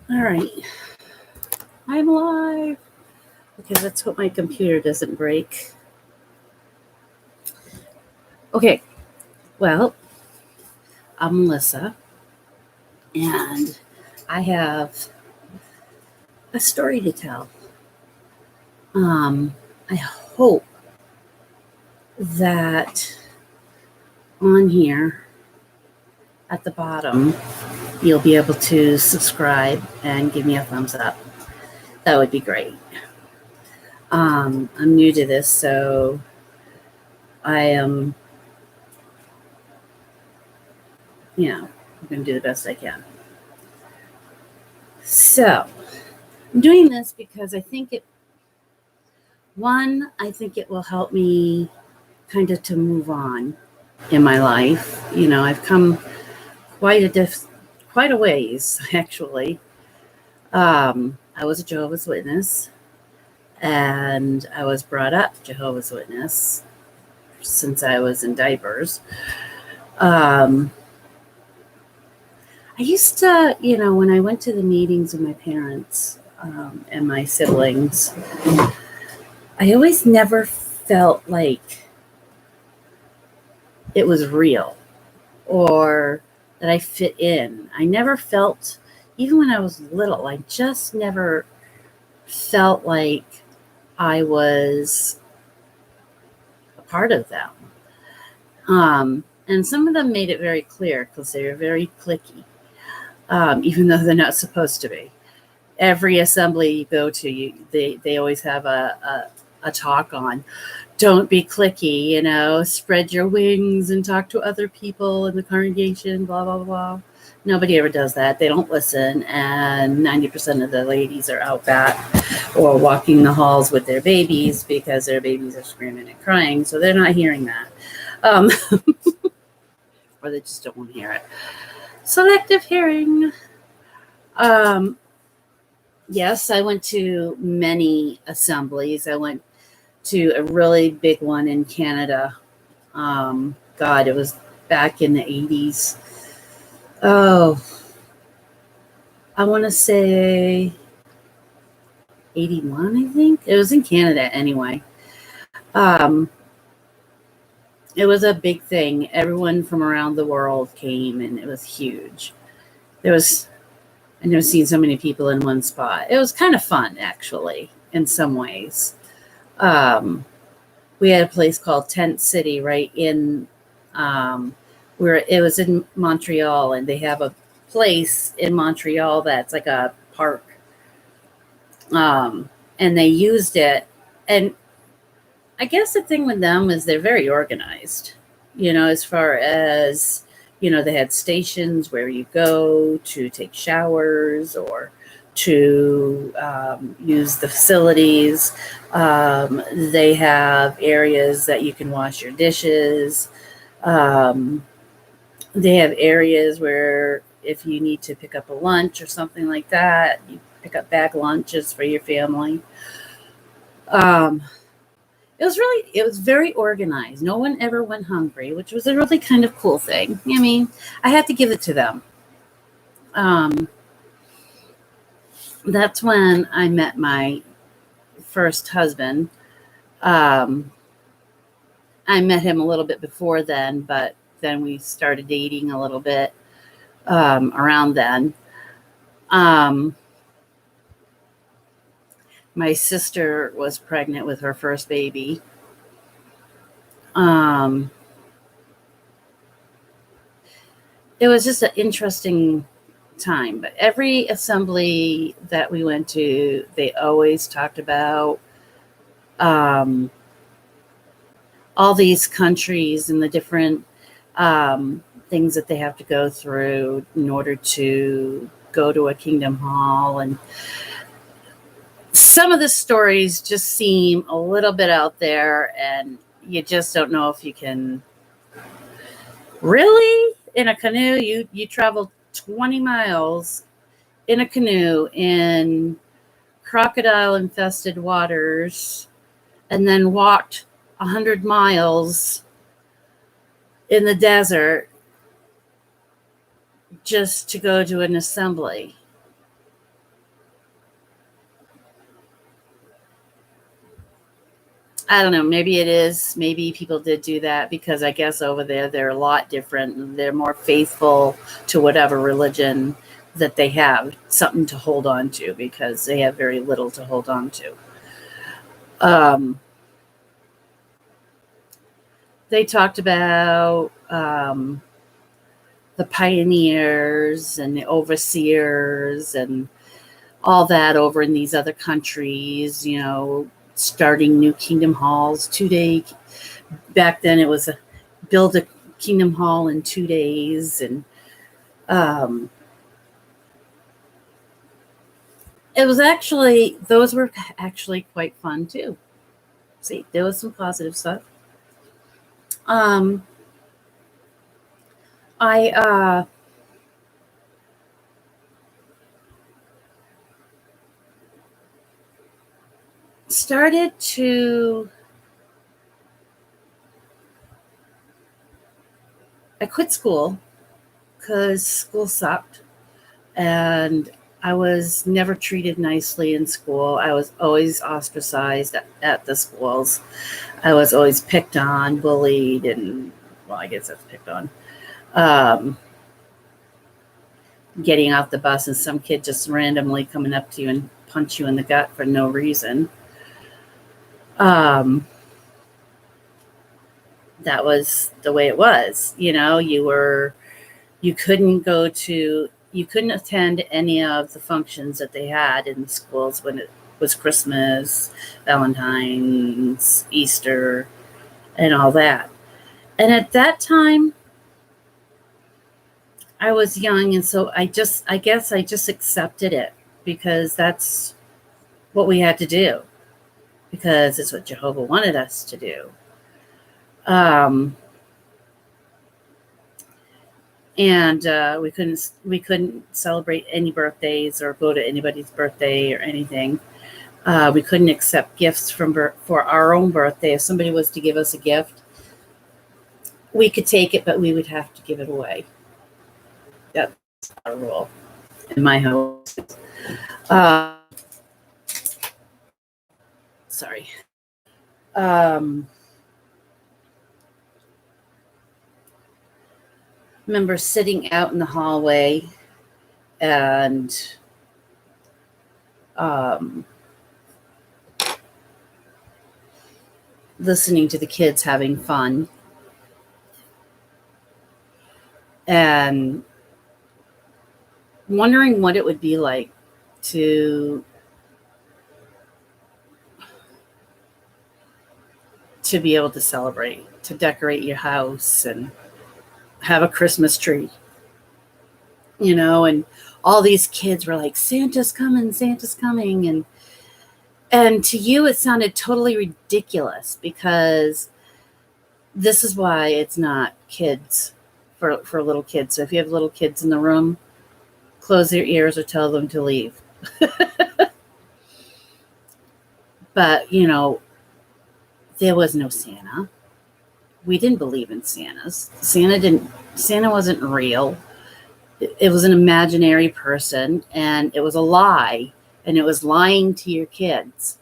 All right, I'm live. Okay, let's hope my computer doesn't break. Okay, well, I'm Melissa, and I have a story to tell. I hope that on here at the bottom, you'll be able to subscribe and give me a thumbs up. That would be great. I'm new to this, so I am, I'm going to do the best I can. So, I'm doing this because I think it will help me kind of to move on in my life. I've come quite a ways, actually. I was a Jehovah's Witness, and I was brought up Jehovah's Witness since I was in diapers. I used to, when I went to the meetings with my parents and my siblings, I always never felt like it was real or that I fit in. I never felt, even when I was little, I just never felt like I was a part of them. And some of them made it very clear because they were very cliquey, even though they're not supposed to be. Every assembly you go to, they always have a talk on don't be cliquey, spread your wings and talk to other people in the congregation, blah, blah, blah. Nobody ever does that. They don't listen. And 90% of the ladies are out back or walking the halls with their babies because their babies are screaming and crying. So they're not hearing that. Or they just don't want to hear it. Selective hearing. Yes, I went to many assemblies. I went to a really big one in Canada. It was back in the 80s. Oh, I want to say 81, I think. It was in Canada anyway. It was a big thing. Everyone from around the world came, and it was huge. I've never seen so many people in one spot. It was kind of fun, actually, in some ways. We had a place called Tent City right in where it was in Montreal, and they have a place in Montreal that's like a park. And they used it. And I guess the thing with them is they're very organized, as far as, they had stations where you go to take showers or to use the facilities. They have areas that you can wash your dishes. They have areas where if you need to pick up a lunch or something like that, you pick up bag lunches for your family. It was very organized. No one ever went hungry, which was a really kind of cool thing. I mean, I had to give it to them. That's when I met my first husband. I met him a little bit before then, but then we started dating a little bit around then. My sister was pregnant with her first baby. It was just an interesting time, but every assembly that we went to, they always talked about all these countries and the different things that they have to go through in order to go to a kingdom hall. And some of the stories just seem a little bit out there, and you just don't know if you can really, in a canoe, you travel 20 miles in a canoe in crocodile infested waters and then walked 100 miles in the desert just to go to an assembly. I don't know. Maybe it is. Maybe people did do that because I guess over there they're a lot different. They're more faithful to whatever religion that they have, something to hold on to because they have very little to hold on to. Um, they talked about the pioneers and the overseers and all that over in these other countries, starting new kingdom halls, 2 day. Back then it was build a kingdom hall in 2 days. And um, those were actually quite fun too. See, there was some positive stuff. Um, I started to, I quit school because school sucked and I was never treated nicely in school. I was always ostracized at the schools. I was always picked on, bullied, and, well, I guess that's picked on. Um, Getting off the bus and some kid just randomly coming up to you and punch you in the gut for no reason. Um, that was the way it was. You couldn't attend any of the functions that they had in the schools when it was Christmas, Valentine's, Easter, and all that. And at that time, I was young, and so I guess I just accepted it because that's what we had to do, because it's what Jehovah wanted us to do. Um, and we couldn't celebrate any birthdays or go to anybody's birthday or anything. We couldn't accept gifts for our own birthday. If somebody was to give us a gift, we could take it, but we would have to give it away. That's our rule in my house. Uh, Sorry. Um, remember sitting out in the hallway and um, listening to the kids having fun and wondering what it would be like to be able to celebrate, to decorate your house and have a Christmas tree, and all these kids were like, Santa's coming. And to you, it sounded totally ridiculous because this is why it's not kids for little kids. So if you have little kids in the room, close their ears or tell them to leave. But, there was no Santa. We didn't believe in Santas. Santa wasn't real. It was an imaginary person, and it was a lie, and it was lying to your kids.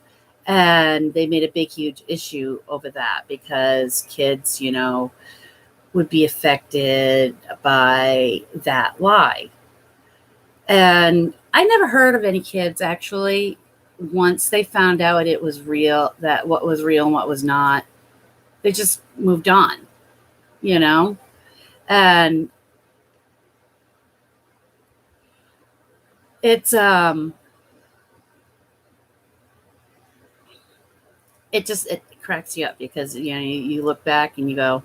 And they made a big, huge issue over that because kids, would be affected by that lie. And I never heard of any kids actually, once they found out it was real, that what was real and what was not, they just moved on, and it's it cracks you up because you look back and you go,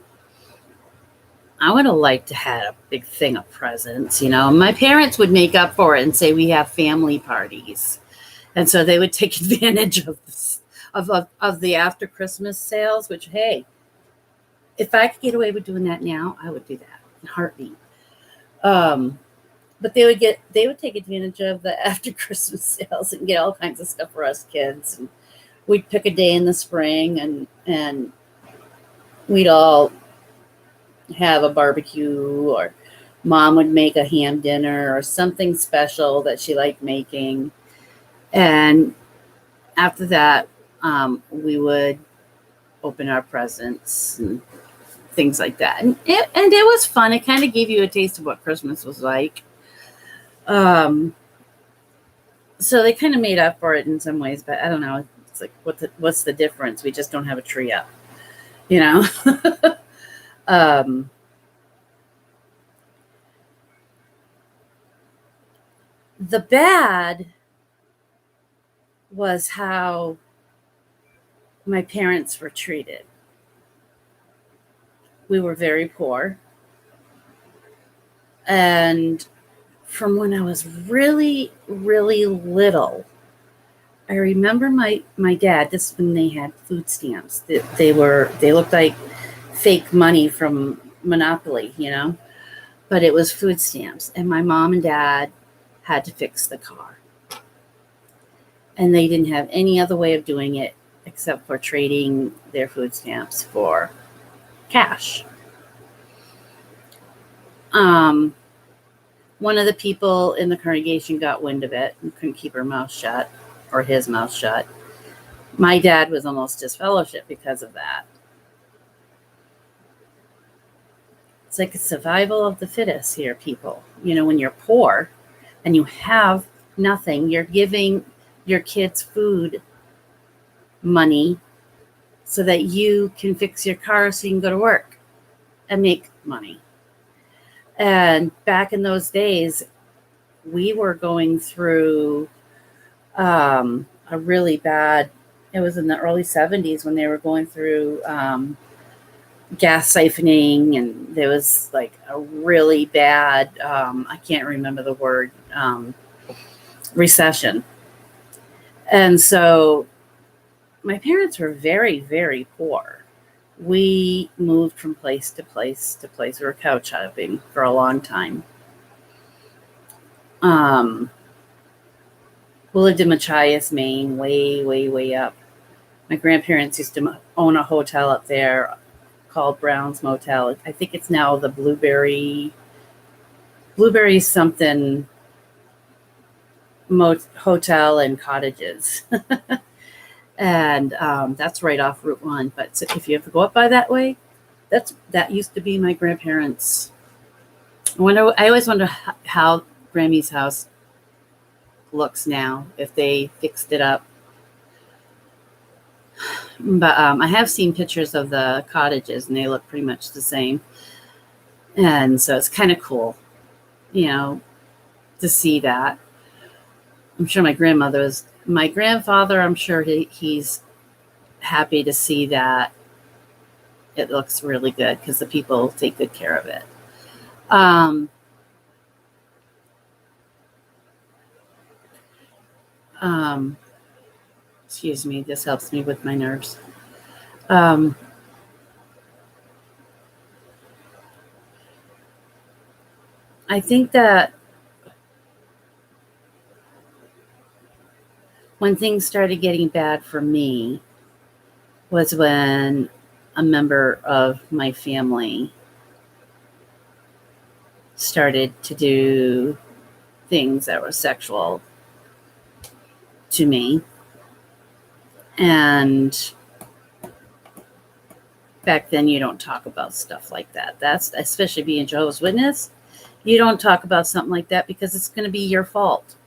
I would have liked to have a big thing of presents. My parents would make up for it and say we have family parties, and so they would take advantage of this, of the after Christmas sales. Which, hey, if I could get away with doing that now, I would do that in a heartbeat. But they would take advantage of the after Christmas sales and get all kinds of stuff for us kids. And we'd pick a day in the spring and we'd all have a barbecue, or mom would make a ham dinner or something special that she liked making. And after that, we would open our presents and things like that. And it was fun. It kind of gave you a taste of what Christmas was like. So they kind of made up for it in some ways, but I don't know. It's like, what's the difference? We just don't have a tree up, you know? The bad was how my parents were treated. We were very poor. And from when I was really, really little, I remember my dad, this when they had food stamps. They looked like fake money from Monopoly, you know? But it was food stamps. And my mom and dad had to fix the car. And they didn't have any other way of doing it except for trading their food stamps for cash. One of the people in the congregation got wind of it and couldn't keep her mouth shut, or his mouth shut. My dad was almost disfellowshipped because of that. It's like a survival of the fittest here, people. You know, when you're poor and you have nothing, you're giving your kids food money so that you can fix your car so you can go to work and make money. And back in those days, we were going through a really bad, it was in the early 70s when they were going through gas siphoning, and there was like a really bad, I can't remember the word, recession. And so my parents were very, very poor. We moved from place to place to place. We were couch hopping for a long time. We lived in Machias, Maine, way, way, way up. My grandparents used to own a hotel up there called Brown's Motel. I think it's now the Blueberry something hotel and cottages. And that's right off Route 1. But so if you have to go up by that way, that used to be my grandparents. I always wonder how Grammy's house looks now, if they fixed it up. But I have seen pictures of the cottages, and they look pretty much the same. And so it's kind of cool, you know, to see that. I'm sure my grandfather, I'm sure he's happy to see that it looks really good because the people take good care of it. Excuse me, this helps me with my nerves. I think that when things started getting bad for me was when a member of my family started to do things that were sexual to me. And back then, you don't talk about stuff like that. That's, especially being Jehovah's Witness, you don't talk about something like that because it's going to be your fault.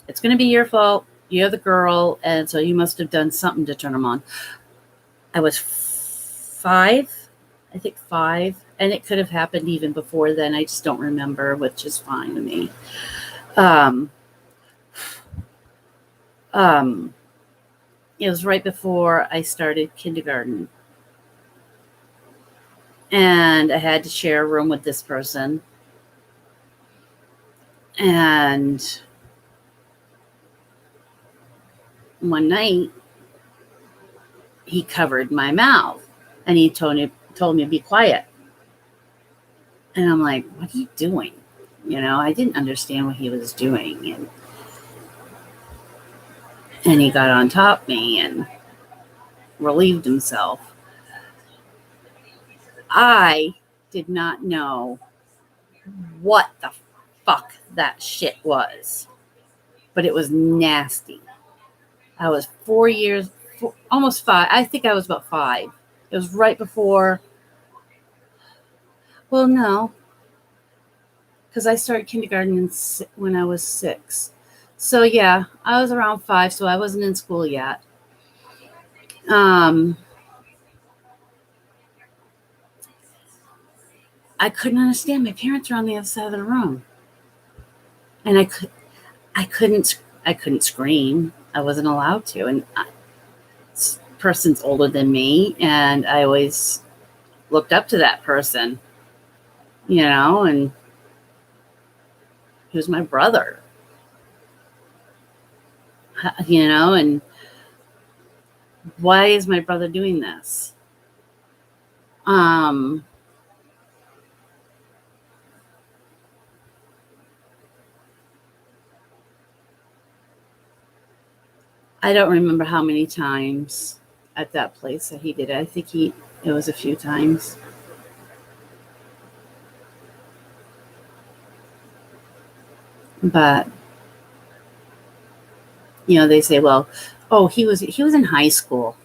It's going to be your fault. You're the girl, and so you must have done something to turn them on. I was 5, and it could have happened even before then. I just don't remember, which is fine to me. It was right before I started kindergarten, and I had to share a room with this person. And one night, he covered my mouth, and he told me to be quiet. And I'm like, what are you doing? You know, I didn't understand what he was doing. And he got on top of me and relieved himself. I did not know what the fuck that shit was, but it was nasty. I was 5 almost 5. I think I was about 5. It was right before. Well, no, because I started kindergarten when I was 6. So yeah, I was around 5, so I wasn't in school yet. I couldn't understand. My parents were on the other side of the room, and I couldn't scream. I wasn't allowed to, and this person's older than me, and I always looked up to that person, and he was my brother, and why is my brother doing this? I don't remember how many times at that place that he did it. I think it was a few times. But they say, well, oh, he was in high school.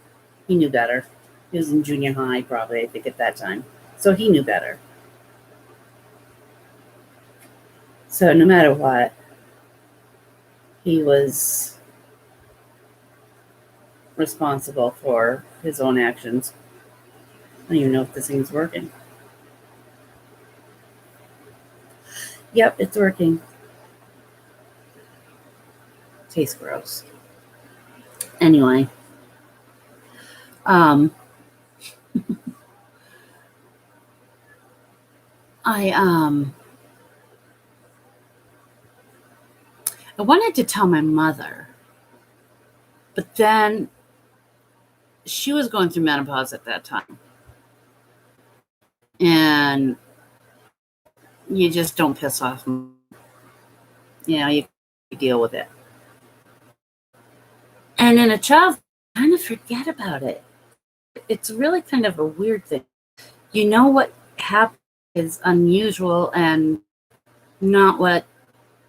He knew better. He was in junior high, probably, I think, at that time. So he knew better. So no matter what, he was responsible for his own actions. I don't even know if this thing's working. Yep, it's working. Tastes gross. Anyway. I wanted to tell my mother, but then she was going through menopause at that time. And you just don't piss off. You deal with it. And in a child, kind of forget about it. It's really kind of a weird thing. What happened is unusual and not what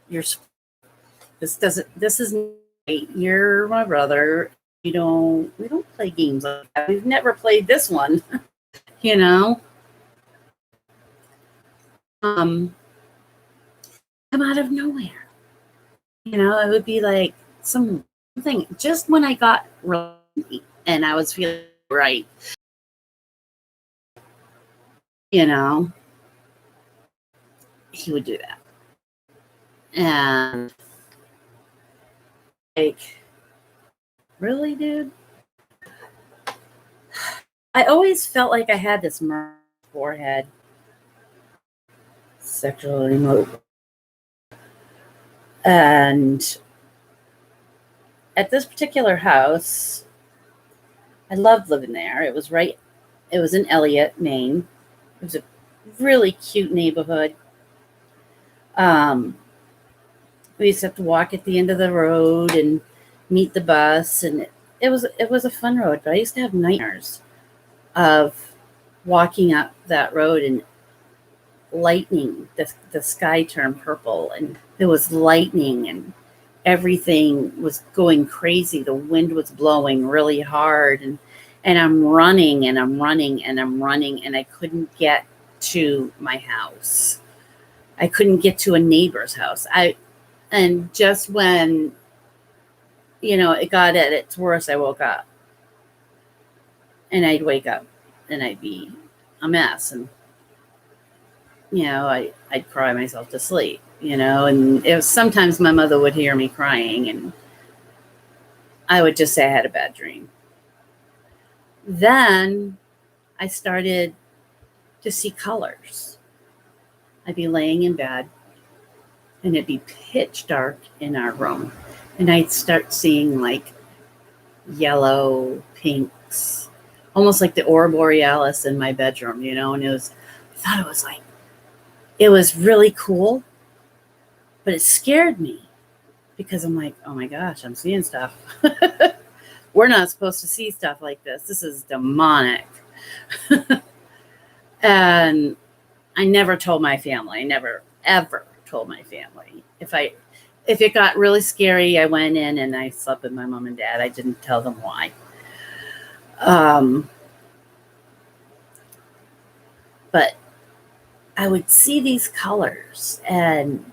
you're. This is you're my brother. We don't play games like that. We've never played this one. Come out of nowhere. It would be like something just when I got really and I was feeling right. He would do that. And like, really, dude? I always felt like I had this forehead. Sexually remote. And at this particular house, I loved living there. It was in Elliott, Maine. It was a really cute neighborhood. We used to have to walk at the end of the road and meet the bus, and it was a fun road. But I used to have nightmares of walking up that road and lightning. The sky turned purple, and there was lightning, and everything was going crazy. The wind was blowing really hard, and I'm running and I'm running and I'm running, and I couldn't get to my house. I couldn't get to a neighbor's house. And just when, it got at its worst, I woke up. And I'd wake up and I'd be a mess. And, I'd cry myself to sleep, and it was, sometimes my mother would hear me crying and I would just say I had a bad dream. Then I started to see colors. I'd be laying in bed and it'd be pitch dark in our room. And I'd start seeing like yellow, pinks, almost like the Aurora Borealis in my bedroom, and I thought it was really cool, but it scared me because I'm like, oh my gosh, I'm seeing stuff. We're not supposed to see stuff like this. This is demonic. And I never told my family. I never, ever told my family. If it got really scary, I went in and I slept with my mom and dad. I didn't tell them why. Um, but I would see these colors and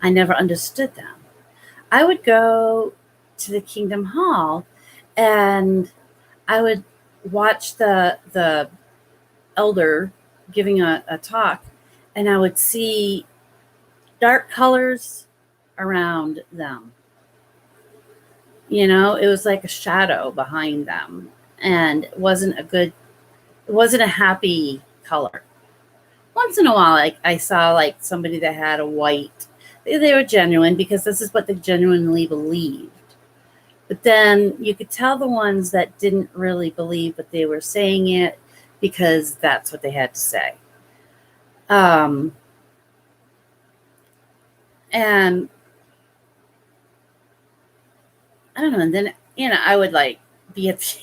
I never understood them. I would go to the Kingdom Hall and I would watch the elder giving a talk, and I would see dark colors around them. It was like a shadow behind them, and it wasn't a happy color. Once in a while, like I saw like somebody that had a white. They were genuine because this is what they genuinely believed. But then you could tell the ones that didn't really believe, but they were saying it because that's what they had to say. Um, and I don't know. And then I would like be at the,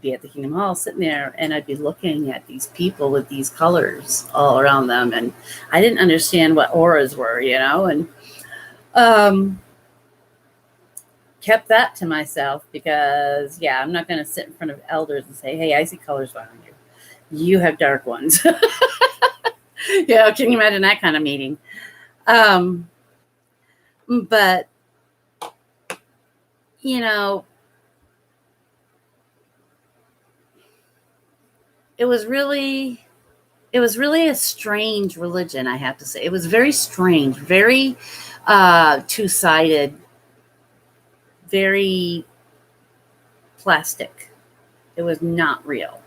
be at the Kingdom Hall sitting there, and I'd be looking at these people with these colors all around them, and I didn't understand what auras were, and um, kept that to myself because I'm not going to sit in front of elders and say, "Hey, I see colors behind you. You have dark ones." Can you imagine that kind of meeting? But you know, it was really a strange religion, I have to say. It was very strange, very two-sided, very plastic. It was not real.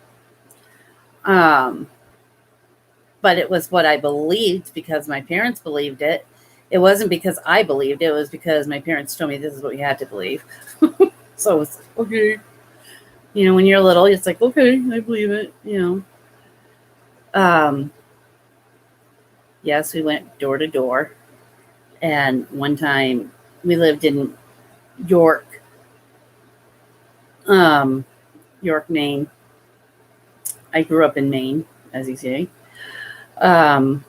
But it was what I believed because my parents believed it. It wasn't because I believed it. It was because my parents told me this is what you had to believe. So it was okay. When you're little, it's like, okay, I believe it. Yes, we went door to door. And one time we lived in York, York, Maine. I grew up in Maine, as you say. Um,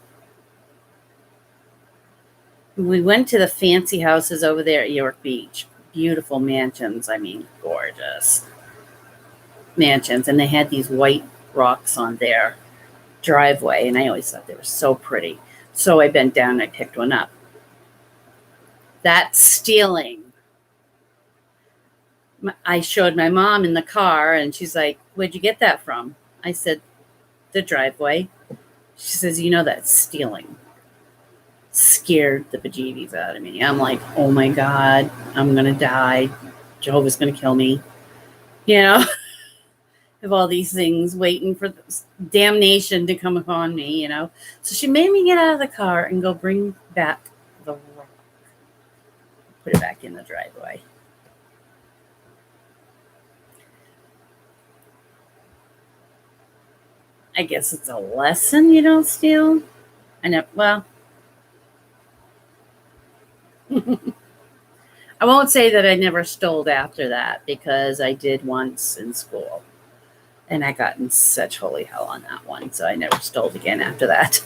we went to the fancy houses over there at York Beach. Beautiful mansions. I mean, gorgeous mansions. And they had these white rocks on their driveway. And I always thought they were so pretty. So I bent down and I picked one up. That's stealing. I showed my mom in the car and she's like, "Where'd you get that from?" I said, "The driveway." She says, "That's stealing." Scared the bejeebies out of me. I'm like, oh my God, I'm going to die. Jehovah's going to kill me. Have all these things waiting for damnation to come upon me, So she made me get out of the car and go bring back the rock. Put it back in the driveway. I guess it's a lesson you don't steal. I know. Well, I won't say that I never stole after that because I did once in school. And I got in such holy hell on that one. So I never stole again after that.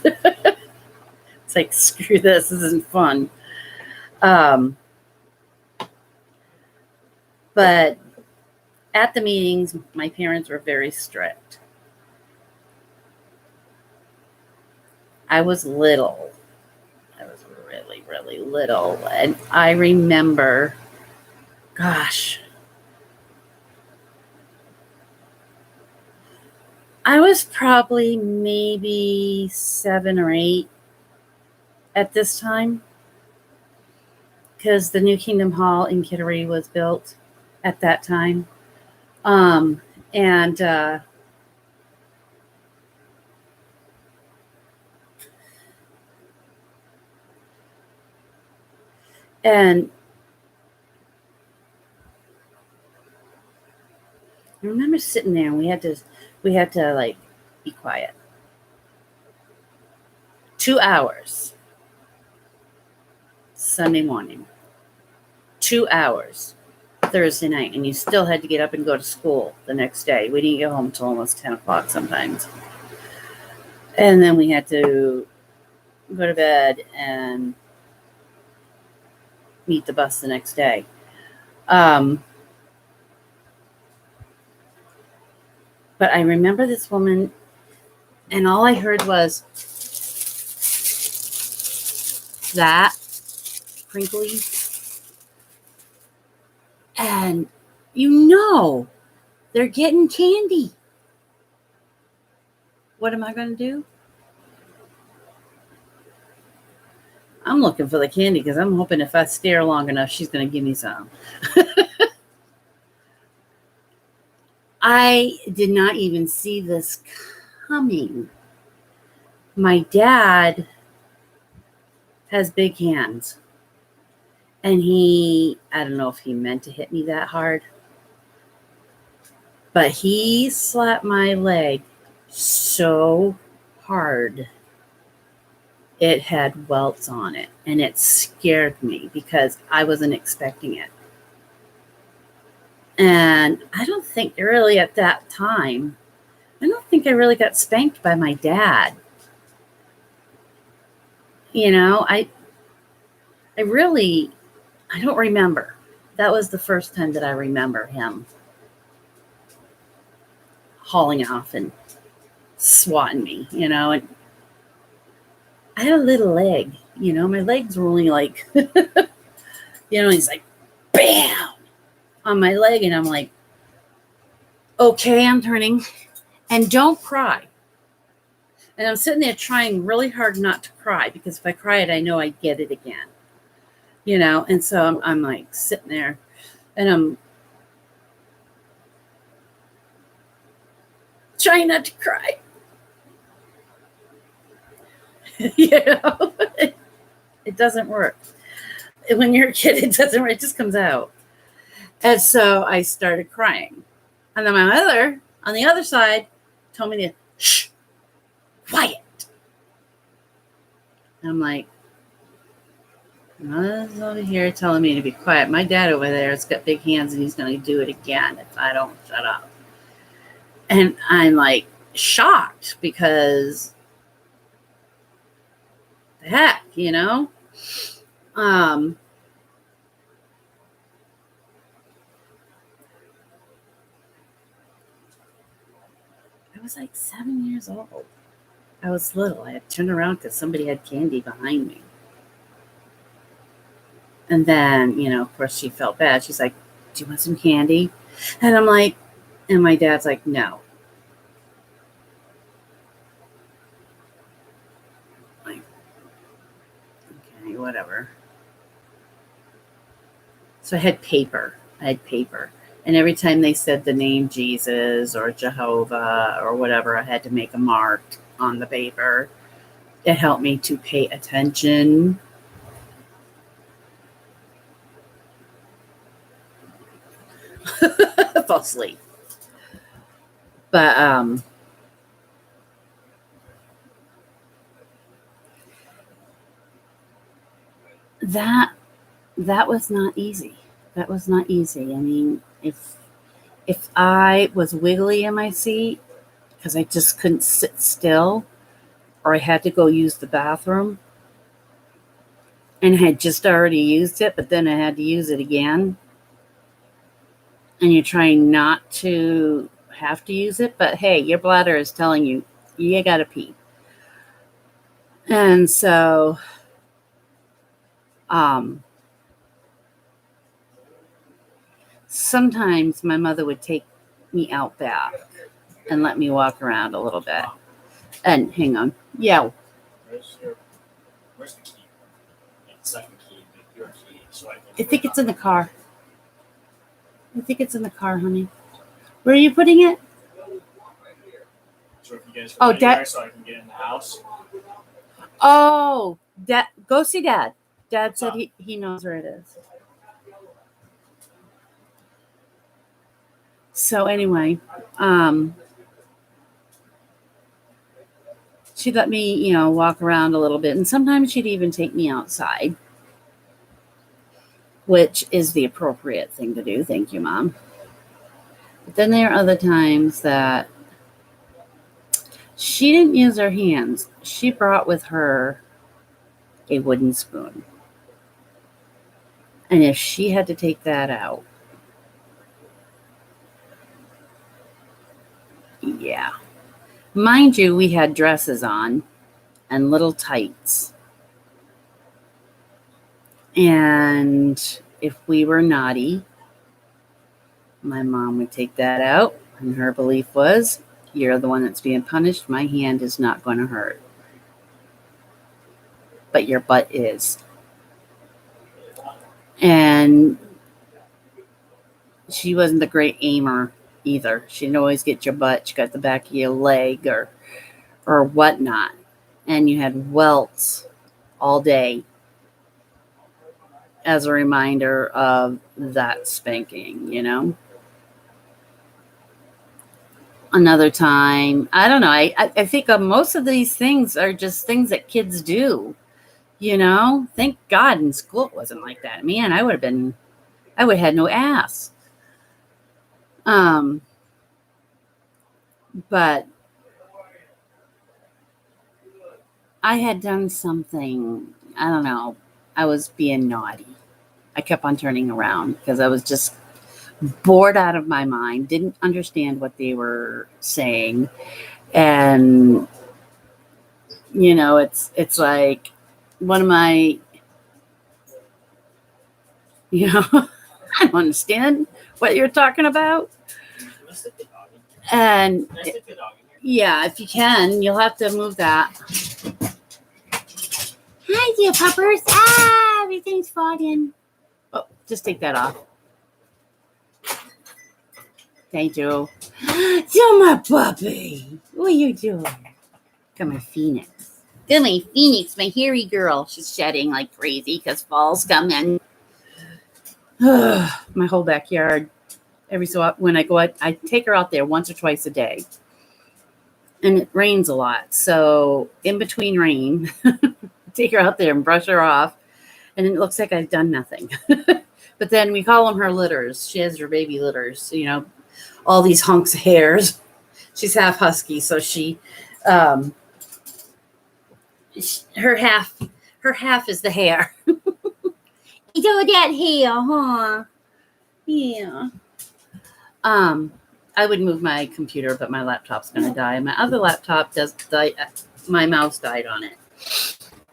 It's like, screw this. This isn't fun. But at the meetings, my parents were very strict. I was little. I was really, really little. And I remember, gosh, I was probably maybe 7 or 8 at this time because the new Kingdom Hall in Kittery was built at that time. And I remember sitting there and we had to like be quiet. 2 hours. Sunday morning. 2 hours. Thursday night. And you still had to get up and go to school the next day. We didn't get home till almost 10 o'clock sometimes. And then we had to go to bed and meet the bus the next day. But I remember this woman, and all I heard was that crinkly. And they're getting candy. What am I going to do? I'm looking for the candy because I'm hoping if I stare long enough, she's going to give me some. I did not even see this coming. My dad has big hands. And I don't know if he meant to hit me that hard, but he slapped my leg so hard it had welts on it, and it scared me because I wasn't expecting it. And I don't think really at that time, I don't think I really got spanked by my dad. I don't remember. That was the first time that I remember him hauling off and swatting me, and I had a little leg, my legs were only like, he's like, bam, on my leg. And I'm like, okay, I'm turning, and don't cry. And I'm sitting there trying really hard not to cry, because if I cried, I know I'd get it again, and so I'm like sitting there, and I'm trying not to cry. It doesn't work. When you're a kid, it doesn't work. It just comes out. And so I started crying. And then my mother, on the other side, told me to, shh, quiet. And I'm like, mother's over here telling me to be quiet. My dad over there has got big hands, and he's going to do it again if I don't shut up. And I'm like shocked, because the heck, I was like 7 years old. I was little. I had turned around because somebody had candy behind me. And then, of course, she felt bad. She's like, do you want some candy? And I'm like, and my dad's like, no. Like, okay, whatever. So I had paper. And every time they said the name Jesus or Jehovah or whatever, I had to make a mark on the paper. It helped me to pay attention. Fall asleep. But that was not easy. That was not easy. I mean, if I was wiggly in my seat because I just couldn't sit still, or I had to go use the bathroom, and I had just already used it, but then I had to use it again, and you're trying not to have to use it, but hey, your bladder is telling you gotta pee. And so sometimes my mother would take me out back and let me walk around a little bit. And hang on. Yeah. Where's the key? It's like the key, your key. So I think it's in the car. I think it's in the car, honey. Where are you putting it? So if you guys Dad. There so I can get in the house. Oh, Dad, go see Dad. Dad said he knows where it is. So anyway, she'd let me, walk around a little bit, and sometimes she'd even take me outside, which is the appropriate thing to do. Thank you, Mom. But then there are other times that she didn't use her hands. She brought with her a wooden spoon. And if she had to take that out, Yeah. Mind you, we had dresses on and little tights. And if we were naughty, my mom would take that out. And her belief was, you're the one that's being punished. My hand is not going to hurt. But your butt is. And she wasn't a great aimer either. She didn't always get your butt. She got the back of your leg or whatnot. And you had welts all day as a reminder of that spanking, you know? Another time, I don't know. I think most of these things are just things that kids do, you know? Thank God in school it wasn't like that. Man, I would have had no ass. But I had done something, I don't know. I was being naughty. I kept on turning around because I was just bored out of my mind, didn't understand what they were saying. And, you know, it's like one of my, you know, I don't understand what you're talking about. And yeah, if you can, you'll have to move that. Hi, dear puppers. Ah, everything's falling. Oh, just take that off. Thank you. You're my puppy. What are you doing? Come here, Phoenix. Come here, Phoenix, my hairy girl. She's shedding like crazy because fall's coming. My whole backyard. Every so often, when I go out, I take her out there once or twice a day. And it rains a lot. So in between rain, take her out there and brush her off. And it looks like I've done nothing. But then we call them her litters. She has her baby litters, you know, all these hunks of hairs. She's half husky, so her half is the hair. You know that hair, huh? Yeah. I would move my computer, but my laptop's gonna die. My other laptop does die. My mouse died on it,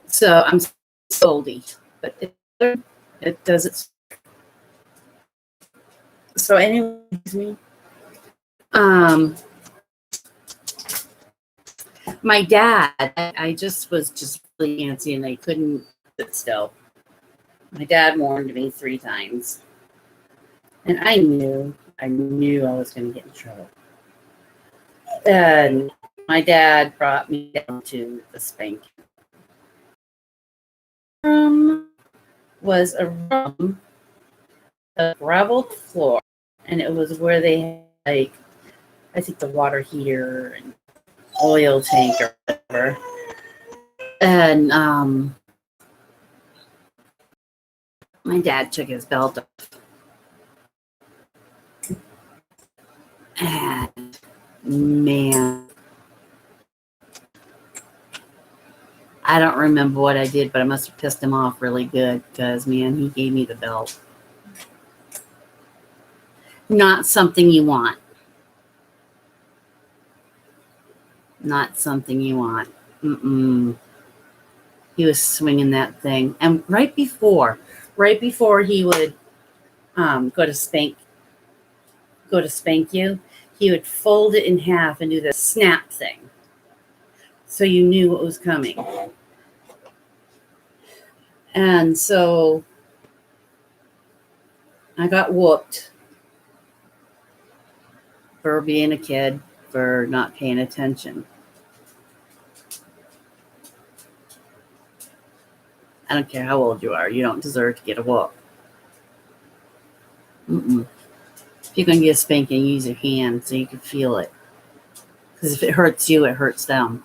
so I'm oldie, but it does it. So anyways, my dad, I just was really antsy and I couldn't sit still. My dad warned me 3 times, and I knew I was going to get in trouble. And my dad brought me down to the spanking room. Was a room, a gravel floor, and it was where they had, like, I think the water heater and oil tank or whatever. And my dad took his belt off. And man, I don't remember what I did, but I must have pissed him off really good because, man, he gave me the belt. Not something you want. Not something you want. He was swinging that thing. And right before he would go to spank you, he would fold it in half and do the snap thing. So you knew what was coming. And so I got whooped for being a kid, for not paying attention. I don't care how old you are. You don't deserve to get a whoop. If you're going to get a spanking, use your hand so you can feel it. Because if it hurts you, it hurts them.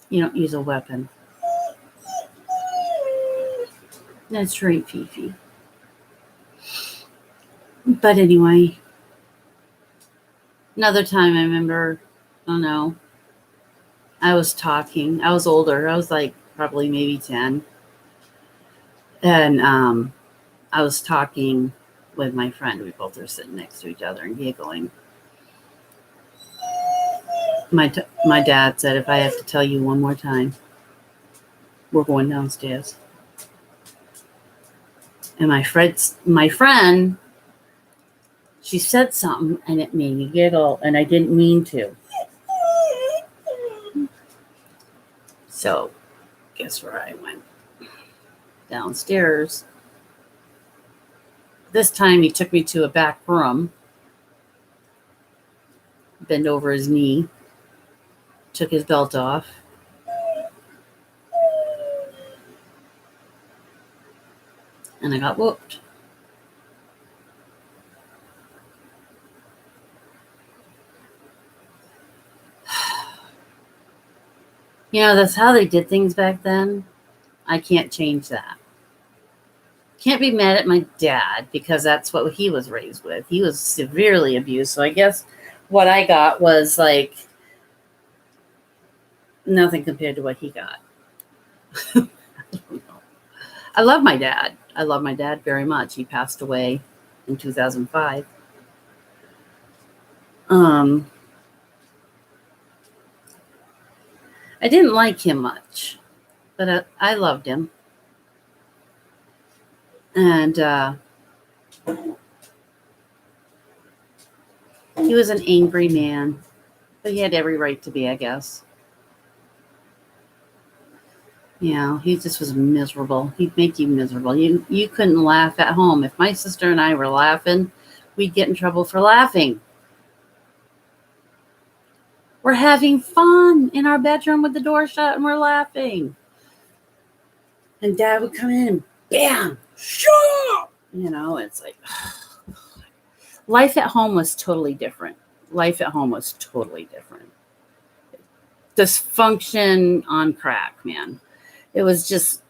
You don't use a weapon. That's right, Fifi. But anyway, another time I remember, I was talking. I was older. I was like probably maybe 10. And I was talking with my friend. We both were sitting next to each other and giggling. My dad said, if I have to tell you one more time, we're going downstairs. And my friend, she said something and it made me giggle, and I didn't mean to. So, guess where I went? Downstairs. This time he took me to a back room, bent over his knee, took his belt off, and I got whooped. That's how they did things back then. I can't change that. Can't be mad at my dad because that's what he was raised with. He was severely abused. So I guess what I got was like nothing compared to what he got. I don't know. I love my dad. I love my dad very much. He passed away in 2005. I didn't like him much, but I loved him. And he was an angry man, but he had every right to be, I guess. He just was miserable. He'd make you miserable. You couldn't laugh at home. If my sister and I were laughing, we'd get in trouble for laughing. We're having fun in our bedroom with the door shut and we're laughing. And Dad would come in and bam, shut up. It's like life at home was totally different. Dysfunction on crack, man. It was just,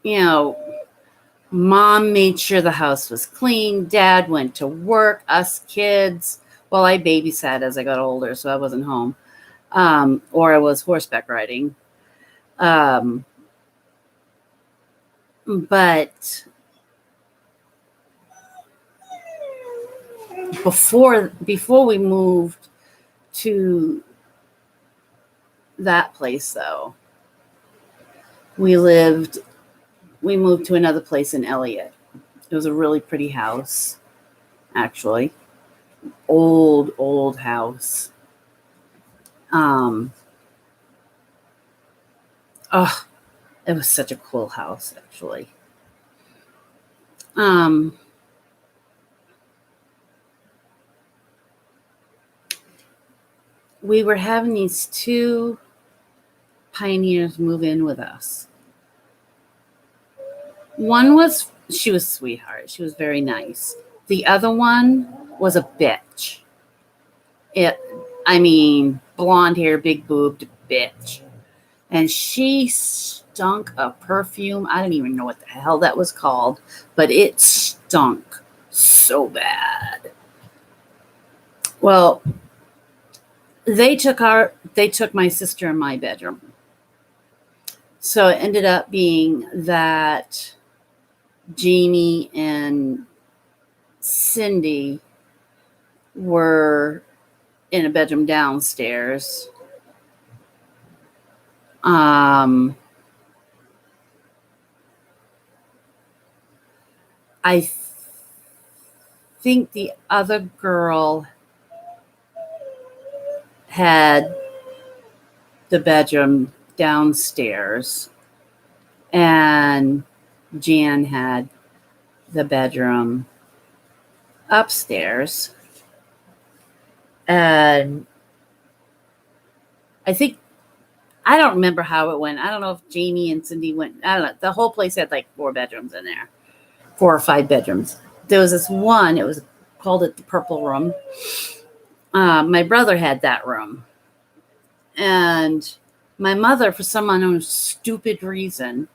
Mom made sure the house was clean. Dad went to work. Us kids, well, I babysat as I got older, so I wasn't home. Or I was horseback riding. But before we moved to that place, though, we moved to another place in Elliott. It was a really pretty house, actually. Old house. It was such a cool house, actually. We were having these two pioneers move in with us. She was a sweetheart. She was very nice. The other one was a bitch. Blonde hair, big boobed bitch. And she stunk of perfume. I don't even know what the hell that was called, but it stunk so bad. Well, they took my sister in my bedroom. So it ended up being that Jamie and Cindy were in a bedroom downstairs. I think the other girl had the bedroom downstairs, and Jan had the bedroom upstairs. And I don't remember how it went. I don't know if Jamie and Cindy went. I don't know. The whole place had like 4 bedrooms in there, 4 or 5 bedrooms. There was this one. It was called the Purple Room. My brother had that room, and my mother, for some unknown stupid reason,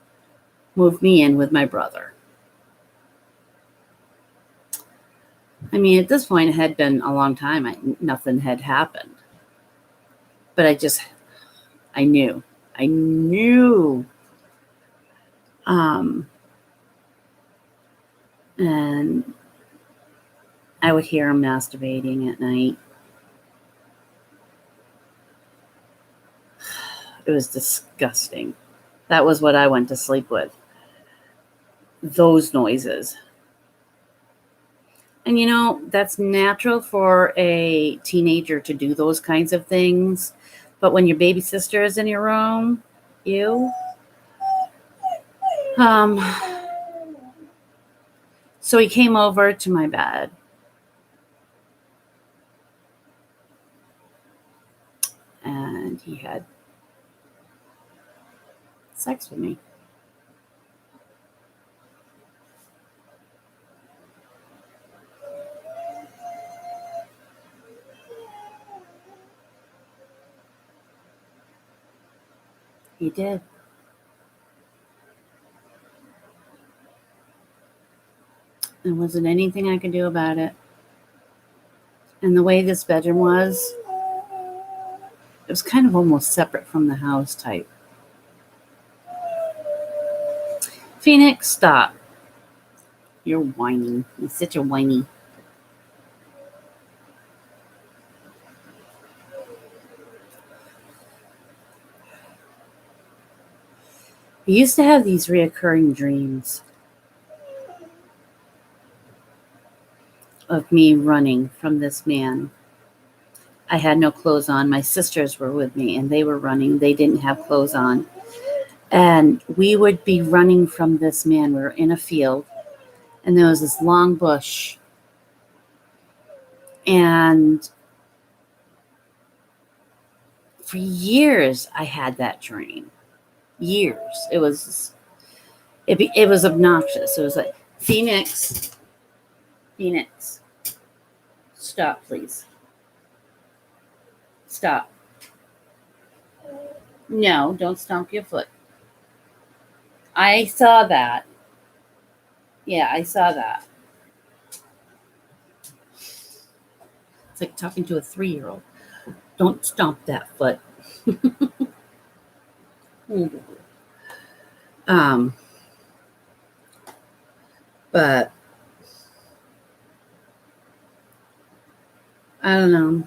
moved me in with my brother. At this point, it had been a long time. Nothing had happened. But I knew And I would hear him masturbating at night. It was disgusting. That was what I went to sleep with. Those noises. And that's natural for a teenager to do those kinds of things. But when your baby sister is in your room, so he came over to my bed. And he had sex with me. He did. There wasn't anything I could do about it. And the way this bedroom was, it was kind of almost separate from the house type. Phoenix, stop. You're whining. You're such a whiny. I used to have these reoccurring dreams of me running from this man. I had no clothes on. My sisters were with me, and they were running. They didn't have clothes on. And we would be running from this man. We were in a field, and there was this long bush. And for years, I had that dream. Years. It was obnoxious. It was like, Phoenix, stop, please. Stop. No, don't stomp your foot. I saw that. Yeah, I saw that. It's like talking to a 3-year-old. Don't stomp that foot. But I don't know.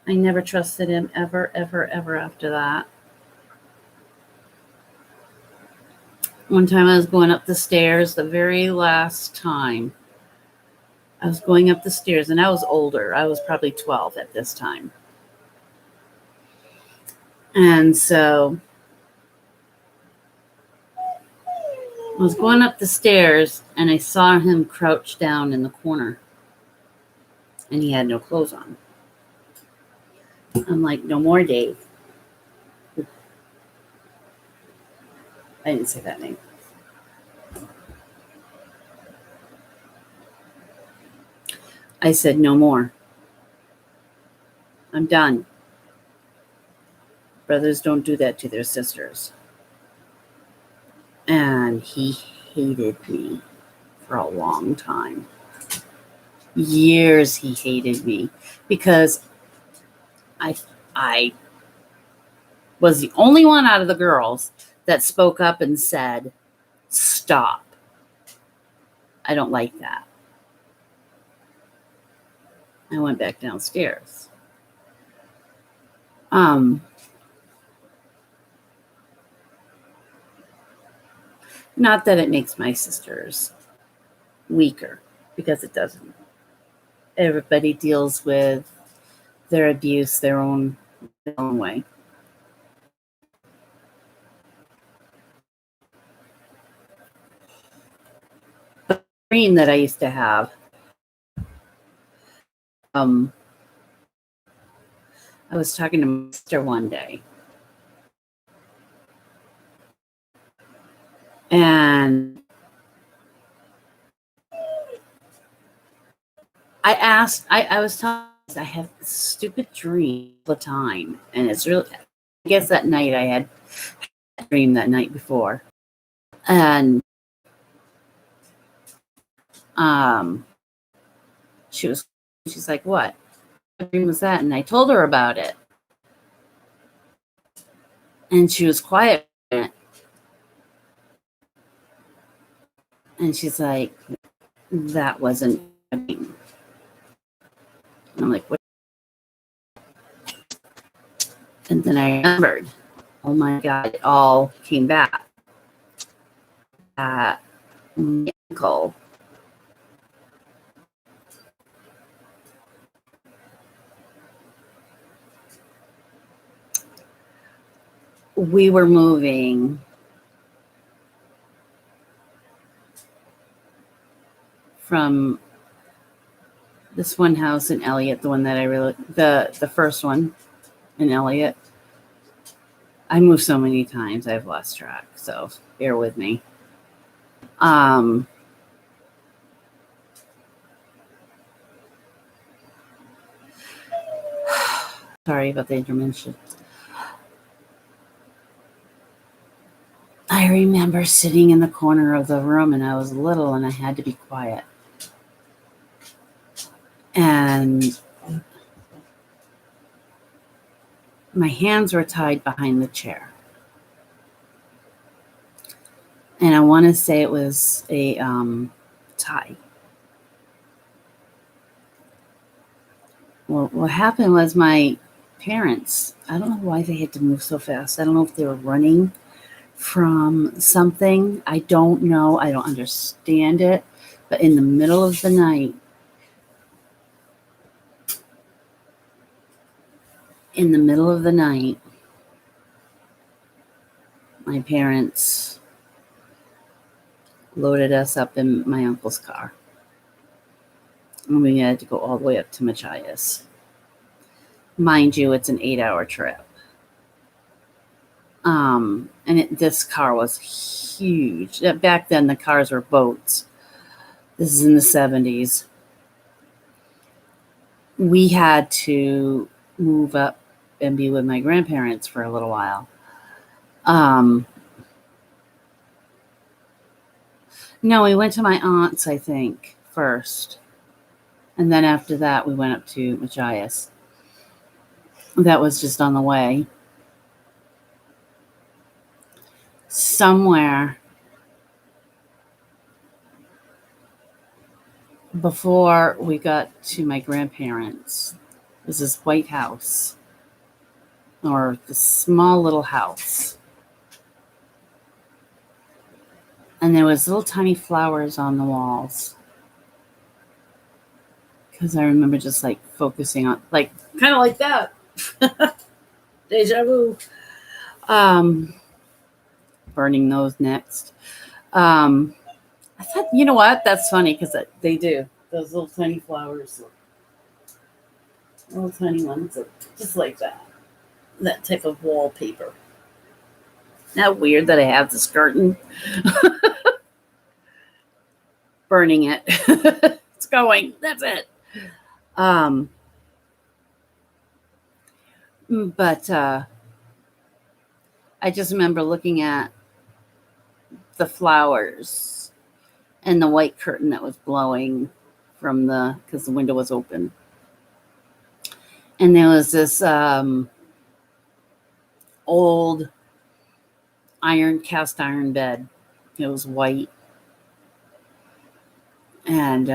I never trusted him ever, ever, ever after that. One time I was going up the stairs, the very last time I was going up the stairs, and I was older. I was probably 12 at this time. And so I was going up the stairs, and I saw him crouch down in the corner, and he had no clothes on. I'm like, no more, Dave. I didn't say that name. I said, no more. I'm done. Brothers don't do that to their sisters. And he hated me for a long time. Years he hated me because I was the only one out of the girls that spoke up and said, stop. I don't like that. I went back downstairs. Not that it makes my sisters weaker, because it doesn't. Everybody deals with their abuse their own way. The dream that I used to have, I was talking to my sister one day, and I was telling her, I have this stupid dream all the time, and it's really, I guess that night I had a dream that night before, and she's like, what? dream was that? And I told her about it. And she was quiet. And she's like, that wasn't a dream. And I'm like, what? And then I remembered, oh my God, it all came back. My uncle we were moving from this one house in Elliott, the one that I really, the first one in Elliott. I moved so many times, I've lost track, so bear with me. Sorry about the intermission. I remember sitting in the corner of the room, and I was little and I had to be quiet. And my hands were tied behind the chair. And I want to say it was a tie. Well, what happened was my parents, I don't know why they had to move so fast. I don't know if they were running from something. I don't know. I don't understand it. But in the middle of the night, my parents loaded us up in my uncle's car. And we had to go all the way up to Machias. Mind you, it's an 8-hour trip. And this car was huge. Back then, the cars were boats. This is in the 70s. We had to move up and be with my grandparents for a little while. No, we went to my aunt's, I think, first. And then after that, we went up to Machias. That was just on the way. Somewhere before we got to my grandparents, was this white house, or this small little house. And there was little tiny flowers on the walls. Because I remember just like focusing on, like, kind of like that. Deja vu. Burning those next. I thought, you know what? That's funny because they do. Those little tiny flowers. Little tiny ones. Just like that. That type of wallpaper. Isn't that weird that I have this curtain? Burning it. It's going. That's it. But I just remember looking at the flowers and the white curtain that was blowing from because the window was open. And there was this old cast iron bed. It was white. And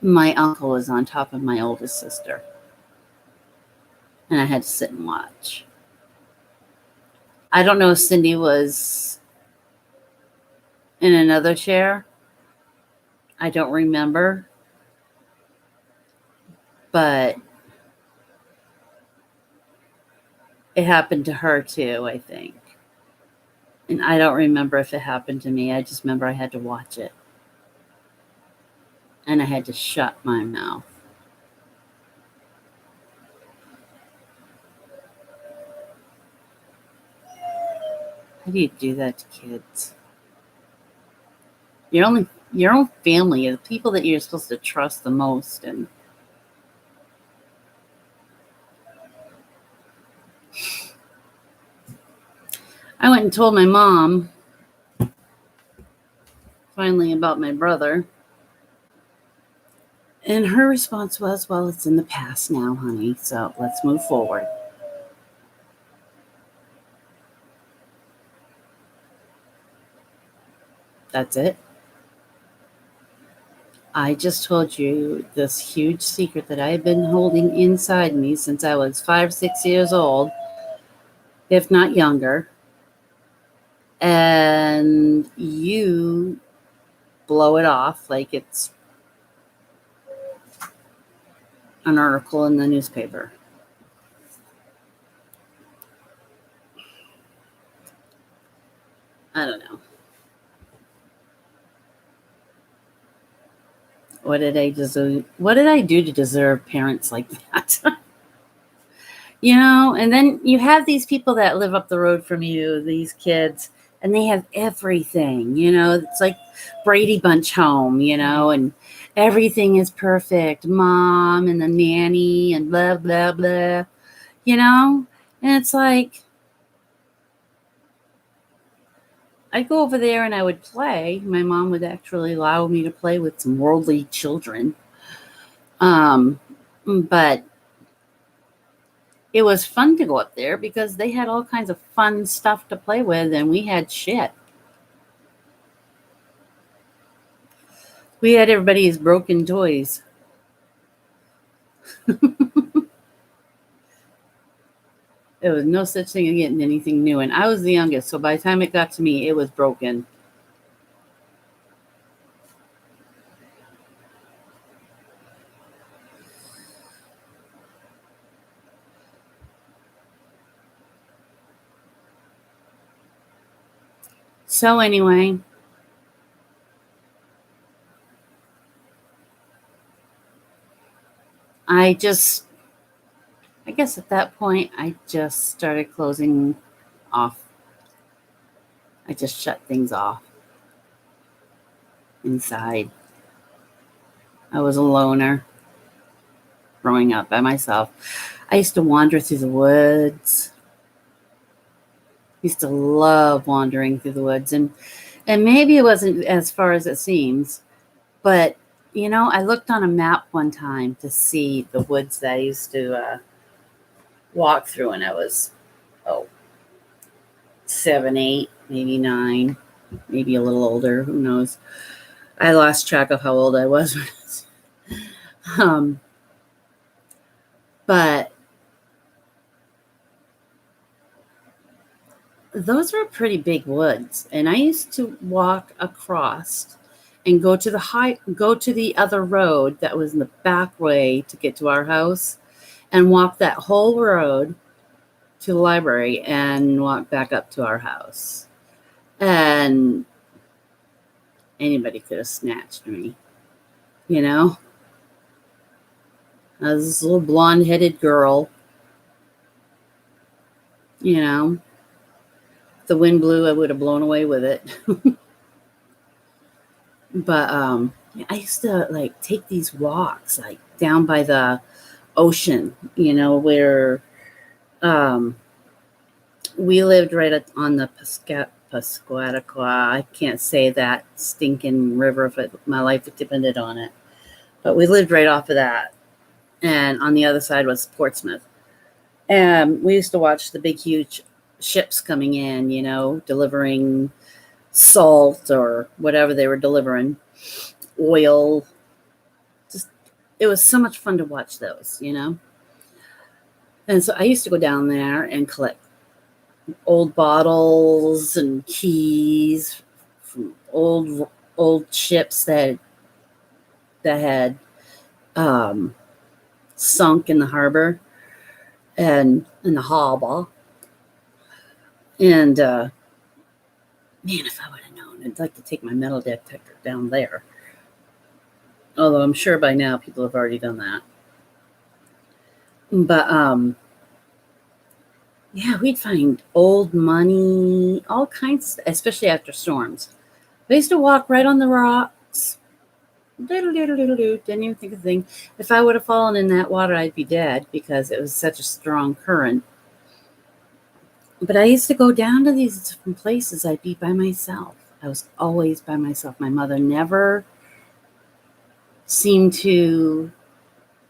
my uncle was on top of my oldest sister. And I had to sit and watch. I don't know if Cindy was in another chair. I don't remember. But it happened to her too, I think. And I don't remember if it happened to me. I just remember I had to watch it. And I had to shut my mouth. How do you do that to kids? Your own family, the people that you're supposed to trust the most. And I went and told my mom finally about my brother. And her response was, well, it's in the past now, honey, so let's move forward. That's it. I just told you this huge secret that I've been holding inside me since I was 5, 6 years old, if not younger. And you blow it off like it's an article in the newspaper. I don't know. What did I deserve? What did I do to deserve parents like that? And then you have these people that live up the road from you, these kids, and they have everything, it's like Brady Bunch home, and everything is perfect. Mom and the nanny and blah, blah, blah, and it's like, I'd go over there and I would play. My mom would actually allow me to play with some worldly children. But it was fun to go up there because they had all kinds of fun stuff to play with and we had shit. We had everybody's broken toys. There was no such thing as getting anything new. And I was the youngest, so by the time it got to me, it was broken. So anyway, I guess at that point, I just started closing off. I just shut things off inside. I was a loner growing up by myself. I used to wander through the woods. Used to love wandering through the woods. And maybe it wasn't as far as it seems, but, I looked on a map one time to see the woods that I used to walk through when I was, 7, 8, maybe 9, maybe a little older. Who knows? I lost track of how old I was. But those were pretty big woods. And I used to walk across and go to the other road that was in the back way to get to our house and walk that whole road to the library and walk back up to our house. And anybody could have snatched me, I was this little blonde-headed girl, if the wind blew, I would have blown away with it. But I used to take these walks down by the ocean, where we lived right on the Pasquataquah. I can't say that stinking river if my life depended on it. But we lived right off of that. And on the other side was Portsmouth. And we used to watch the big, huge ships coming in, delivering salt or whatever they were delivering, oil. It was so much fun to watch those, And so I used to go down there and collect old bottles and keys from old ships that had sunk in the harbor and in the harbor. And man, if I would have known, I'd like to take my metal detector down there. Although I'm sure by now people have already done that. But yeah, we'd find old money, all kinds, especially after storms. I used to walk right on the rocks. Didn't even think of a thing. If I would have fallen in that water, I'd be dead because it was such a strong current. But I used to go down to these different places. I'd be by myself. I was always by myself. My mother never seemed to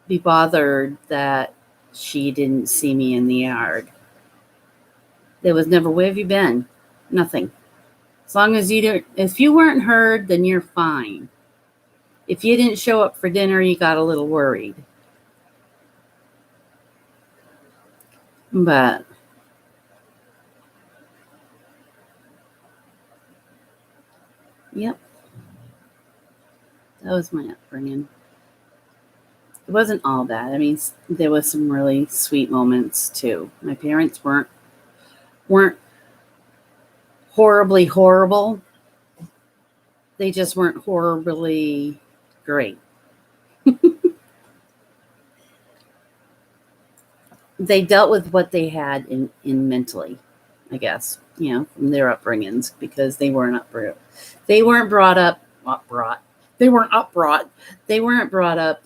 be bothered that she didn't see me in the yard. There was never, where have you been? Nothing. As long as you didn't, if you weren't heard, then you're fine. If you didn't show up for dinner, you got a little worried. But yep, that was my upbringing. It wasn't all bad. I mean, there was some really sweet moments too. My parents weren't horribly horrible. They just weren't horribly great. They dealt with what they had in mentally, I guess, from their upbringings, because they weren't upbrought. They weren't brought up. They weren't upbrought. They weren't brought up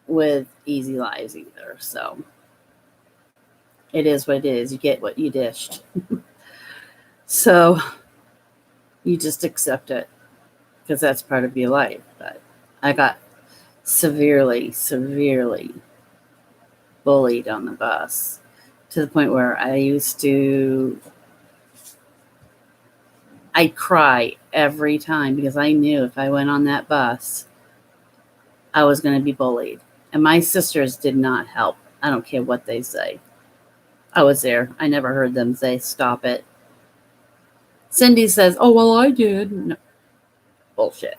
with easy lives either. So it is what it is. You get what you dished. So you just accept it because that's part of your life. But I got severely bullied on the bus to the point where I'd cry every time because I knew if I went on that bus, I was going to be bullied. And my sisters did not help. I don't care what they say. I was there. I never heard them say, stop it. Cindy says, oh, well, I did. No. Bullshit.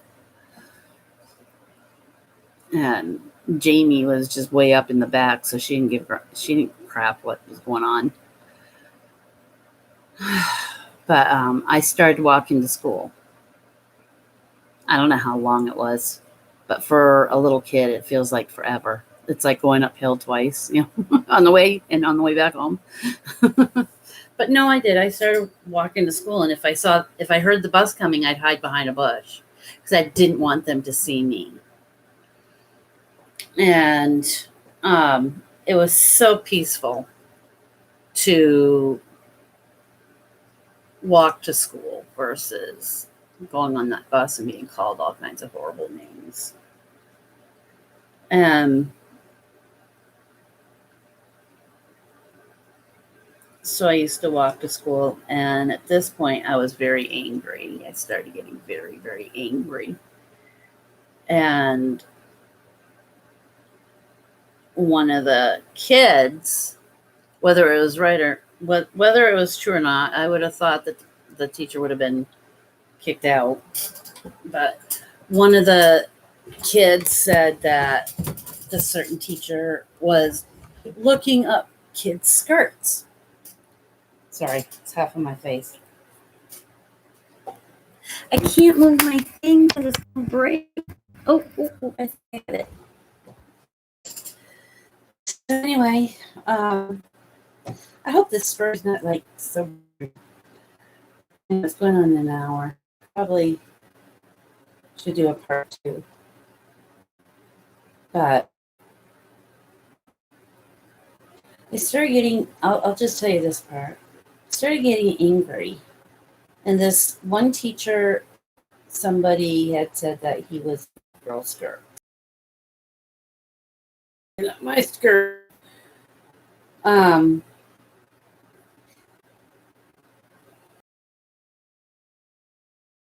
And Jamie was just way up in the back, so she didn't crap what was going on. But I started walking to school. I don't know how long it was, but for a little kid, it feels like forever. It's like going uphill twice, on the way and on the way back home. But no, I did. I started walking to school, and if I heard the bus coming, I'd hide behind a bush because I didn't want them to see me. And it was so peaceful to walk to school versus going on that bus and being called all kinds of horrible names. And so I used to walk to school, and at this point I was very angry. I started getting very, very angry. And one of the kids, whether it was right or whether it was true or not, I would have thought that the teacher would have been kicked out. But one of the kids said that the certain teacher was looking up kids' skirts. Sorry, it's half of my face. I can't move my thing because it's going to break. Oh, I got it. So anyway, I hope this story's not like so. It's going on an hour. Probably should do a part 2. But I started getting, I'll just tell you this part. I started getting angry. And this one teacher, somebody had said that he was a girl skirt. Not my skirt.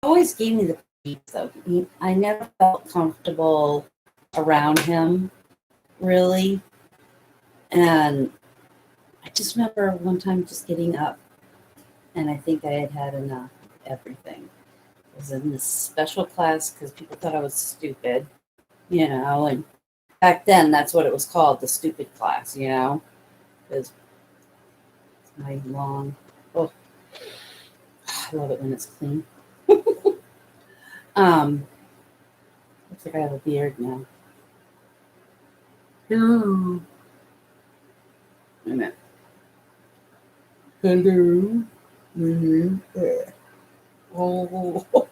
Always gave me the peace, though. I never felt comfortable around him, really. And I just remember one time just getting up, and I think I had enough of everything. I was in this special class because people thought I was stupid, and back then that's what it was called, the stupid class, because it's my long, I love it when it's clean. Looks like I have a beard now. Hello. Wait a minute. Hello. Mm-hmm. Oh.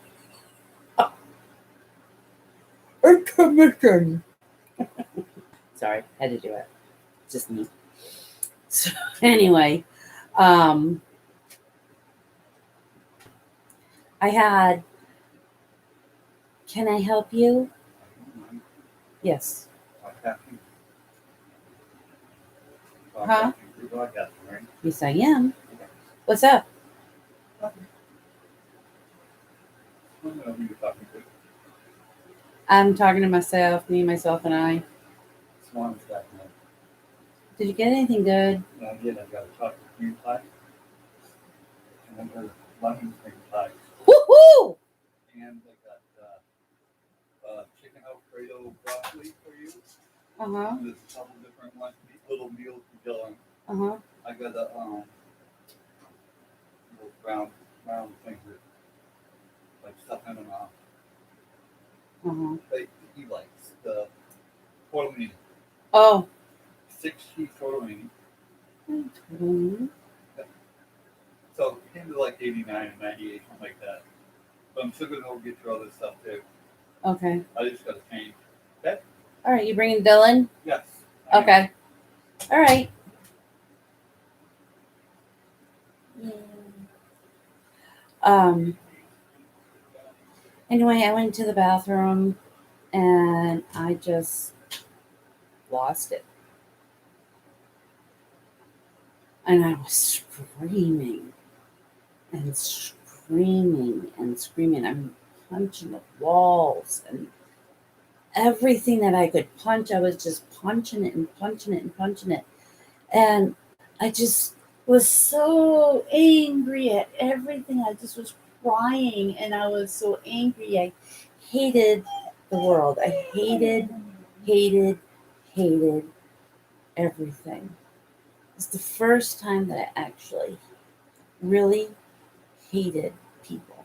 Intermission. Sorry, had to do it. Just me. So anyway, I had Can I help you? Yes. Huh? Yes, I am. What's up? I'm talking to myself, me, myself, and I. Did you get anything good? I did. I got a chocolate cream pie. And then a lemon cream pie. Woohoo! And I got chicken Alfredo broccoli for you. Uh-huh. There's a couple different ones, little meals to go on. Uh-huh. I got a little round things that like stuff in them. Uh-huh. He likes the tortellini. Oh. 6 cheese tortellini. Mm-hmm. So it came to like 89 and 98, something like that. But I'm still gonna go get your other stuff too. Okay. I just gotta change. Okay? All right, you bringing Dylan? Yes. Okay. All right. Anyway, I went to the bathroom and I just lost it. And I was screaming and screaming and screaming. I'm punching the walls and everything that I could punch, I was just punching it and punching it and punching it. And I just was so angry at everything. I just was crying and I was so angry. I hated the world. I hated everything. It's the first time that I actually really hated people.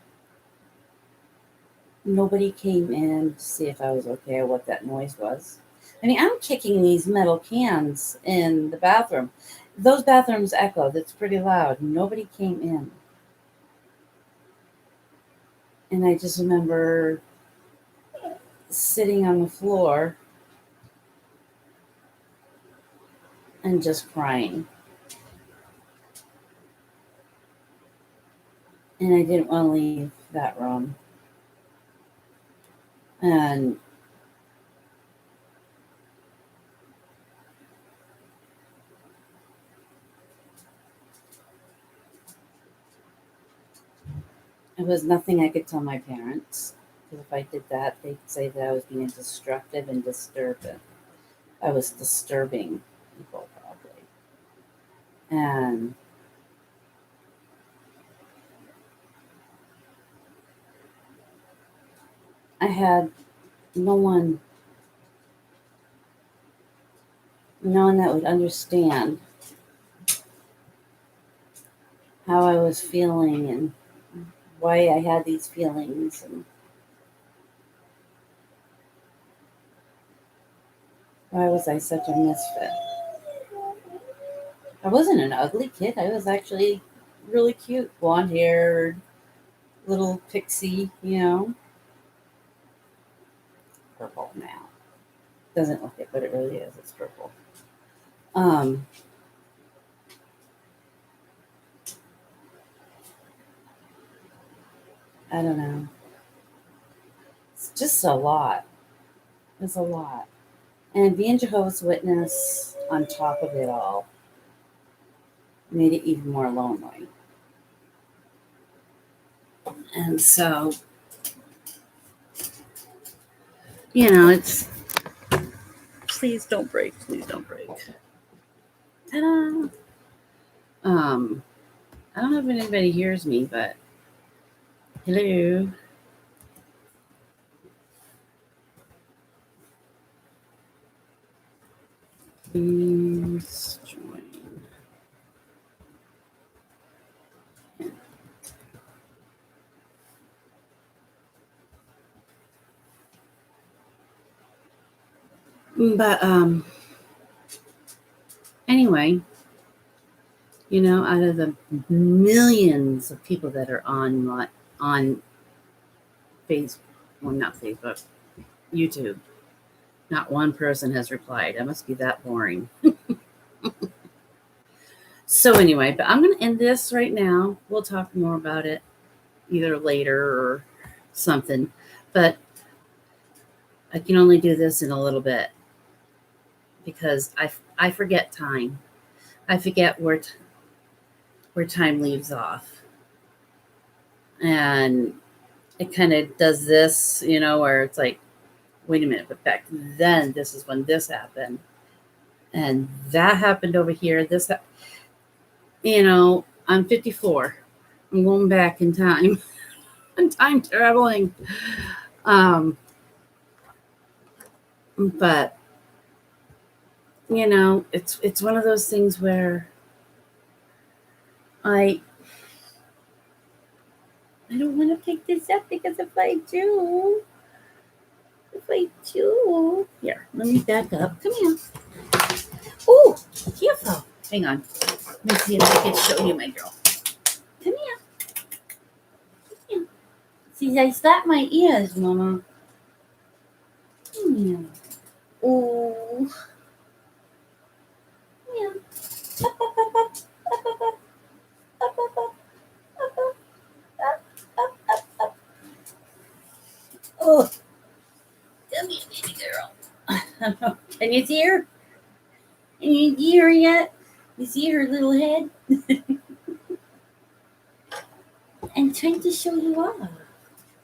Nobody came in to see if I was okay or what that noise was. I mean, I'm kicking these metal cans in the bathroom. Those bathrooms echo. That's pretty loud. Nobody came in. And I just remember sitting on the floor and just crying. And I didn't want to leave that room. And it was nothing I could tell my parents. Because if I did that, they'd say that I was being destructive and disturbing. I was disturbing people, probably. And I had no one that would understand how I was feeling and why I had these feelings. And why was I such a misfit? I wasn't an ugly kid. I was actually really cute, blonde haired, little pixie, Purple now. Doesn't look it, but it really is. It's purple. I don't know. It's just a lot. It's a lot. And being Jehovah's Witness on top of it all made it even more lonely. And so, it's please don't break. Please don't break. Ta-da! I don't know if anybody hears me, but hello. Please join. But anyway, out of the millions of people that are on Facebook, well, not Facebook, YouTube, not one person has replied. That must be that boring. So anyway, but I'm going to end this right now. We'll talk more about it either later or something. But I can only do this in a little bit because I forget time. I forget where time leaves off. And it kind of does this, where it's like, wait a minute, but back then, this is when this happened. And that happened over here. I'm 54. I'm going back in time. I'm time traveling. But it's one of those things where I don't want to pick this up because if I do, here, let me back up. Come here. Oh, careful. Hang on. Let me see if I can show you my girl. Come here. See, I slapped my ears, Mama. Come here. Oh. Come here. Up, up, up, up. Up, up, up. Up, up, up. Up, up. Up, up, up, up. Oh. Come here, baby girl. Can you see her? Can you see her yet? You see her little head? I'm trying to show you off.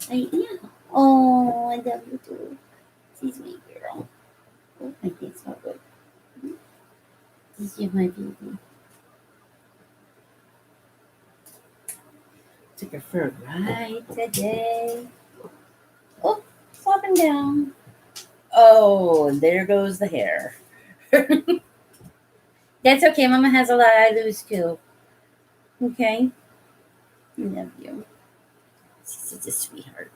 I am. Oh, I love you too. She's my girl. Oh, my face not good. This is my baby. Took her for a ride today. Oh, flopping down. Oh, and there goes the hair. That's okay. Mama has a lot I lose too. Okay? I love you. She's a sweetheart.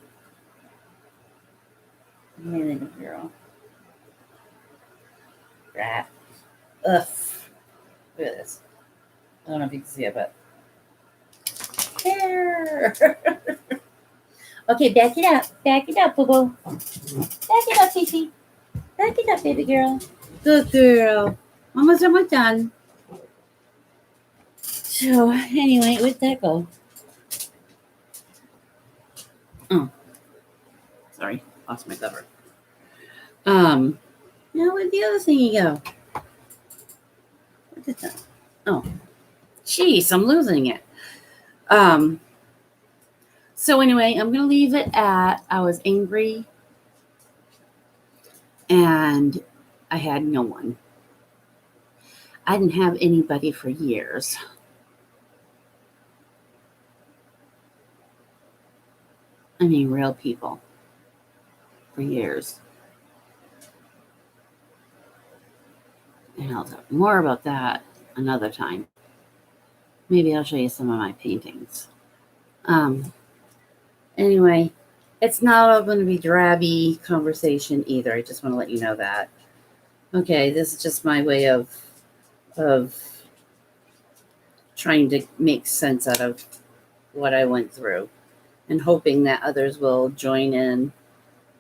My little girl. Rat. Ugh. Look at this. I don't know if you can see it, but hair. Okay, back it up. Back it up, boo-boo. Back it up, Fifi. Back it up, baby girl. Good girl. Mama's almost done. So, anyway, where'd that go? Oh. Sorry. Lost my cover. Now where'd the other thingy go? What did that? Oh. Jeez, I'm losing it. So anyway, I'm going to leave it at I was angry and I had no one. I didn't have anybody for years. I mean, real people for years. And I'll talk more about that another time. Maybe I'll show you some of my paintings. Anyway, it's not all going to be drabby conversation either. I just want to let you know that. Okay, this is just my way of trying to make sense out of what I went through and hoping that others will join in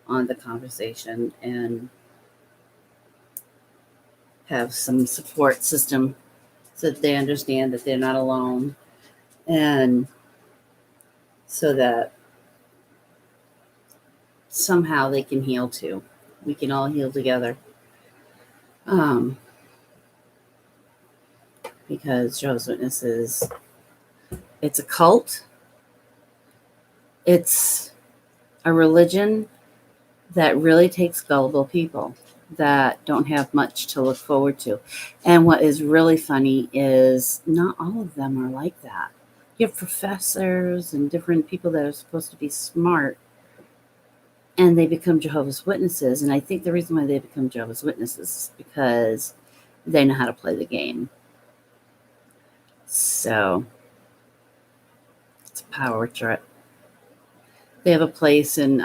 on the conversation and have some support system so that they understand that they're not alone and so that somehow they can heal too. We can all heal together. Because Jehovah's Witnesses, it's a cult. It's a religion that really takes gullible people that don't have much to look forward to. And what is really funny is not all of them are like that. You have professors and different people that are supposed to be smart, and they become Jehovah's Witnesses. And I think the reason why they become Jehovah's Witnesses is because they know how to play the game. So it's a power trip. They have a place in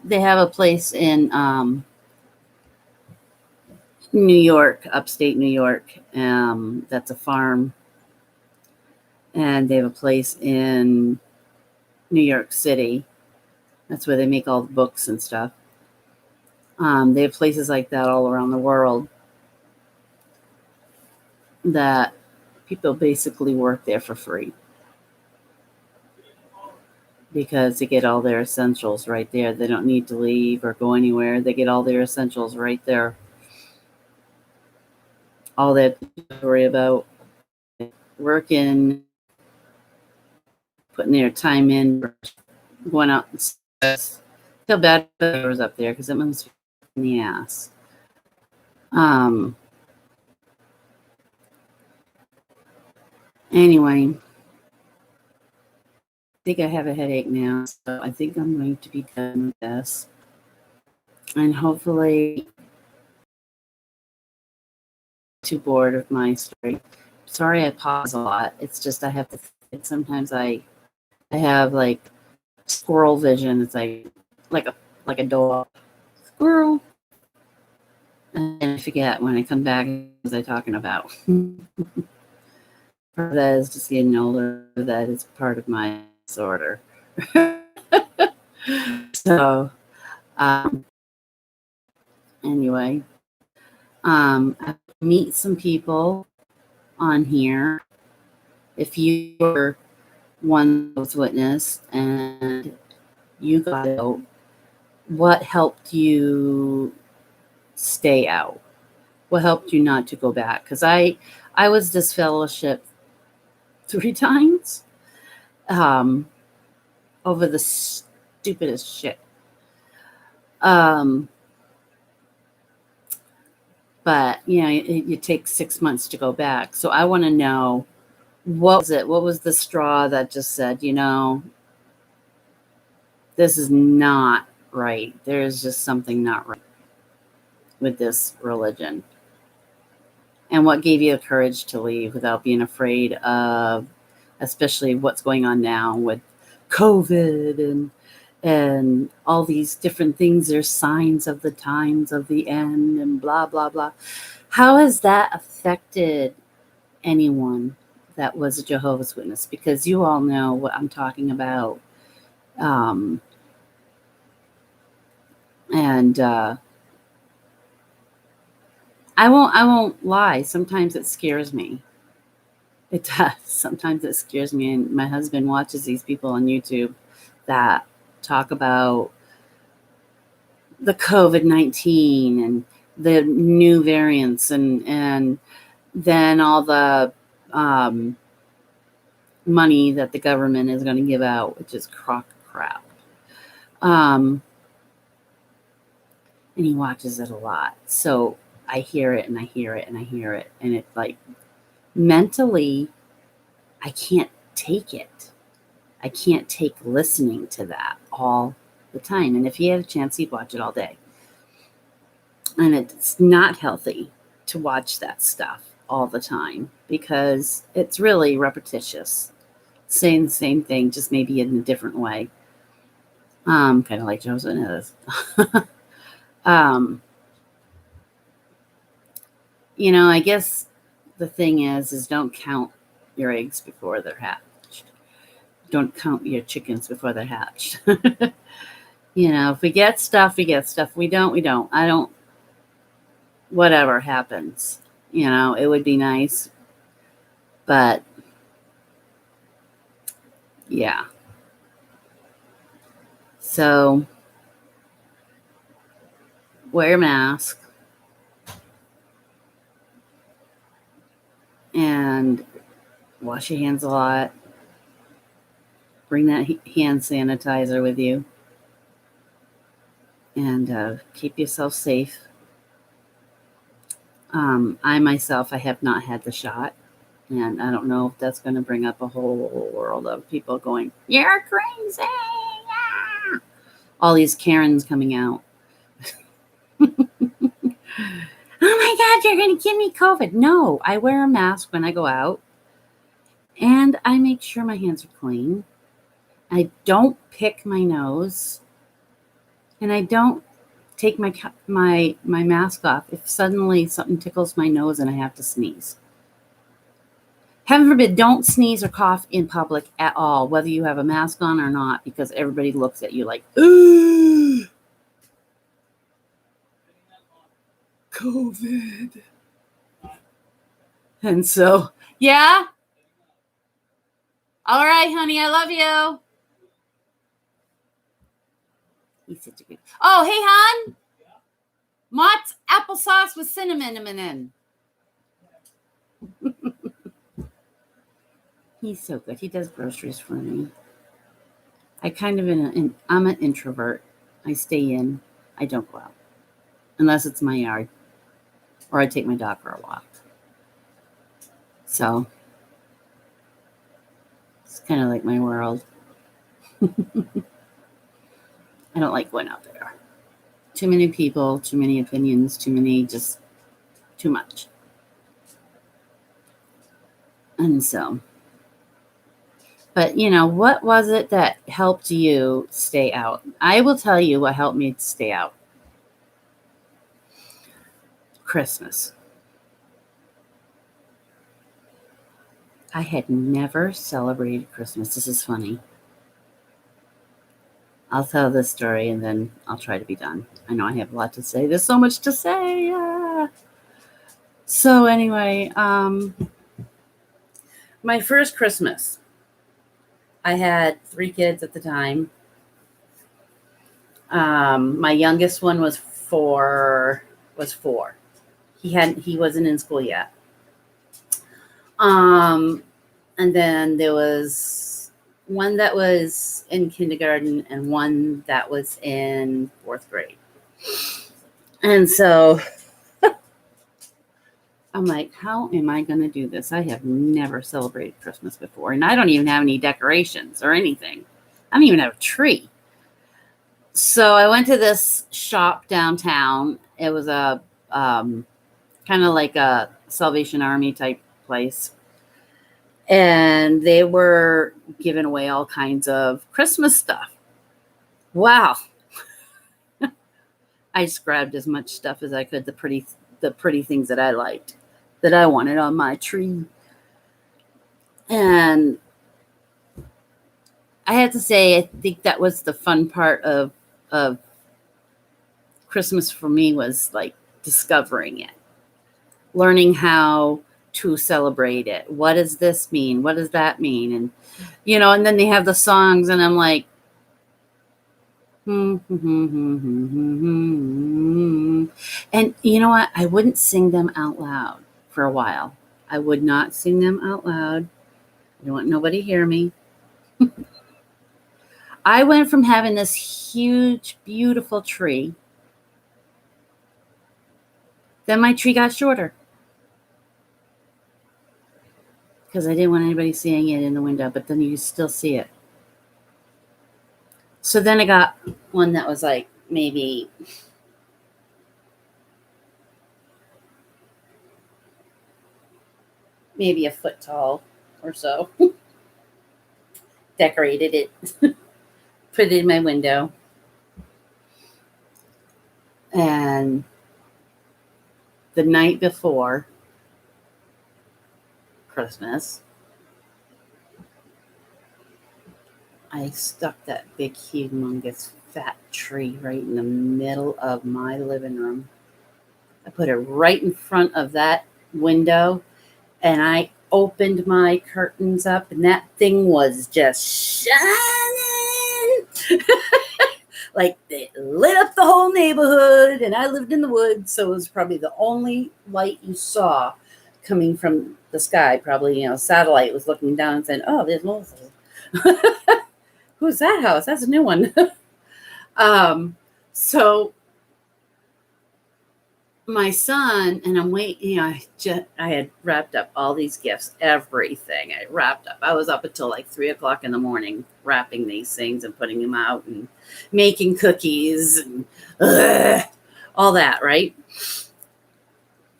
they have a place in New York, upstate New York. That's a farm. And they have a place in New York City. That's where they make all the books and stuff. They have places like that all around the world that people basically work there for free. because they get all their essentials right there. They don't need to leave or go anywhere. They get all their essentials right there. All they have to worry about working, putting their time in, going out and stuff. Feel bad for the neighbors up there because it must be in the ass. Anyway, I think I have a headache now, so I think I'm going to be done with this. And hopefully, too bored of my story. Sorry, I pause a lot. It's just I have to. Sometimes I have like squirrel vision. It's like a dog squirrel, and I forget when I come back what was I talking about. That is just getting older. That is part of my disorder. So, anyway, I meet some people on here. If you were one Jehovah's Witness and you got out, what helped you stay out? What helped you not to go back? Because I was disfellowshipped 3 times over the stupidest shit. But it takes 6 months to go back. So I want to know, what was it? What was the straw that just said, this is not right. There's just something not right with this religion. And what gave you the courage to leave without being afraid of, especially what's going on now with COVID and all these different things. There's signs of the times of the end and blah, blah, blah. How has that affected anyone that was a Jehovah's Witness? Because you all know what I'm talking about. I won't lie. Sometimes it scares me. It does. Sometimes it scares me. And my husband watches these people on YouTube that talk about the COVID-19 and the new variants and then all the money that the government is going to give out, which is crap. And he watches it a lot. So I hear it and I hear it and I hear it. And it's like, mentally, I can't take it. I can't take listening to that all the time. And if he had a chance, he'd watch it all day. And it's not healthy to watch that stuff all the time because it's really repetitious. Saying the same thing, just maybe in a different way. Kind of like Jehovah's Witness. I guess the thing is don't count your eggs before they're hatched. Don't count your chickens before they're hatched. If we get stuff, we get stuff. We don't, we don't. I don't, whatever happens. It would be nice. But, yeah. So, wear a mask. And wash your hands a lot. Bring that hand sanitizer with you. And keep yourself safe. I myself, I have not had the shot. And I don't know if that's going to bring up a whole world of people going, "You're crazy." Yeah. All these Karens coming out. Oh my God, you're going to give me COVID. No, I wear a mask when I go out. And I make sure my hands are clean. I don't pick my nose. And I don't take my mask off if suddenly something tickles my nose and I have to sneeze. Heaven forbid, don't sneeze or cough in public at all, whether you have a mask on or not, because everybody looks at you like, ooh, COVID. And so, yeah. All right, honey, I love you. He's such a good. Oh, hey, hon. Mott's applesauce with cinnamon in. He's so good. He does groceries for me. I'm an introvert. I stay in. I don't go out unless it's my yard or I take my dog for a walk. So it's kind of like my world. I don't like going out there. Too many people, too many opinions, too much. And so, but what was it that helped you stay out? I will tell you what helped me stay out. Christmas. I had never celebrated Christmas. This is funny. I'll tell this story and then I'll try to be done. I know I have a lot to say. There's so much to say. So anyway, my first Christmas, I had 3 kids at the time. My youngest one was 4. He wasn't in school yet. And then there was one that was in kindergarten and one that was in 4th grade. And so I'm like, how am I going to do this? I have never celebrated Christmas before, and I don't even have any decorations or anything. I don't even have a tree. So I went to this shop downtown. It was a kind of like a Salvation Army type place. And they were giving away all kinds of Christmas stuff. Wow. I just grabbed as much stuff as I could, the pretty things that I liked, that I wanted on my tree. And I have to say, I think that was the fun part of Christmas for me, was like discovering it, learning how to celebrate it. What does this mean? What does that mean? And, and then they have the songs and I'm like, and you know what? I wouldn't sing them out loud for a while. I would not sing them out loud. I don't want nobody to hear me. I went from having this huge, beautiful tree. Then my tree got shorter because I didn't want anybody seeing it in the window, but then you still see it. So then I got one that was like maybe a foot tall or so. Decorated it, put it in my window. And the night before Christmas, I stuck that big, humongous, fat tree right in the middle of my living room. I put it right in front of that window, and I opened my curtains up, and that thing was just shining. Like, it lit up the whole neighborhood, and I lived in the woods, so it was probably the only light you saw coming from the sky. Probably, satellite was looking down and saying, "Oh, there's Moses." Who's that house? That's a new one. So my son, and I'm waiting, I had wrapped up all these gifts, everything I wrapped up. I was up until like 3:00 in the morning wrapping these things and putting them out and making cookies and all that, right?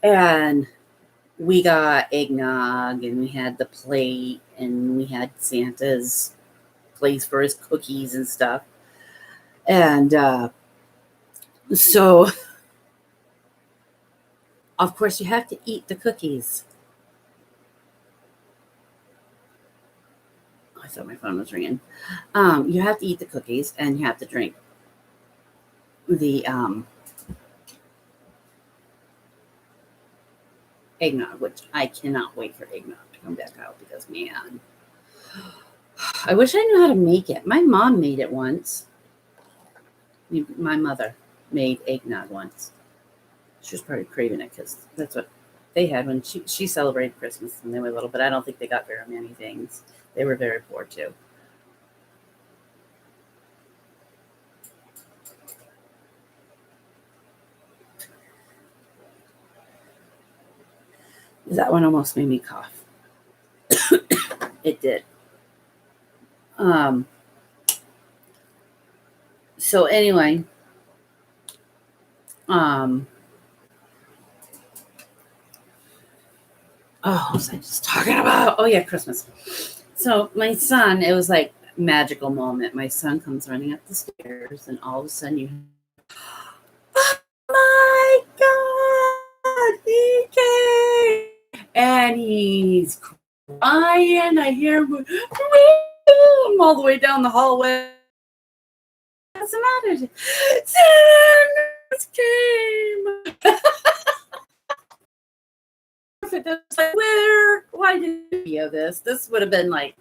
And we got eggnog, and we had the plate, and we had Santa's place for his cookies and stuff. And so, of course, you have to eat the cookies. I thought my phone was ringing. You have to eat the cookies, and you have to drink the eggnog, which I cannot wait for eggnog to come back out, because, man, I wish I knew how to make it. My mom made it once. My mother made eggnog once. She was probably craving it because that's what they had when she celebrated Christmas when they were little, but I don't think they got very many things. They were very poor too. That one almost made me cough. It did. Um, so anyway, um, oh, what was I just talking about? Oh yeah, Christmas. So my son, it was like magical moment. My son comes running up the stairs, and all of a sudden you, oh my God, he came, and he's crying. I hear him all the way down the hallway. What's the matter? Santa came. Like, why did you video this? This would have been like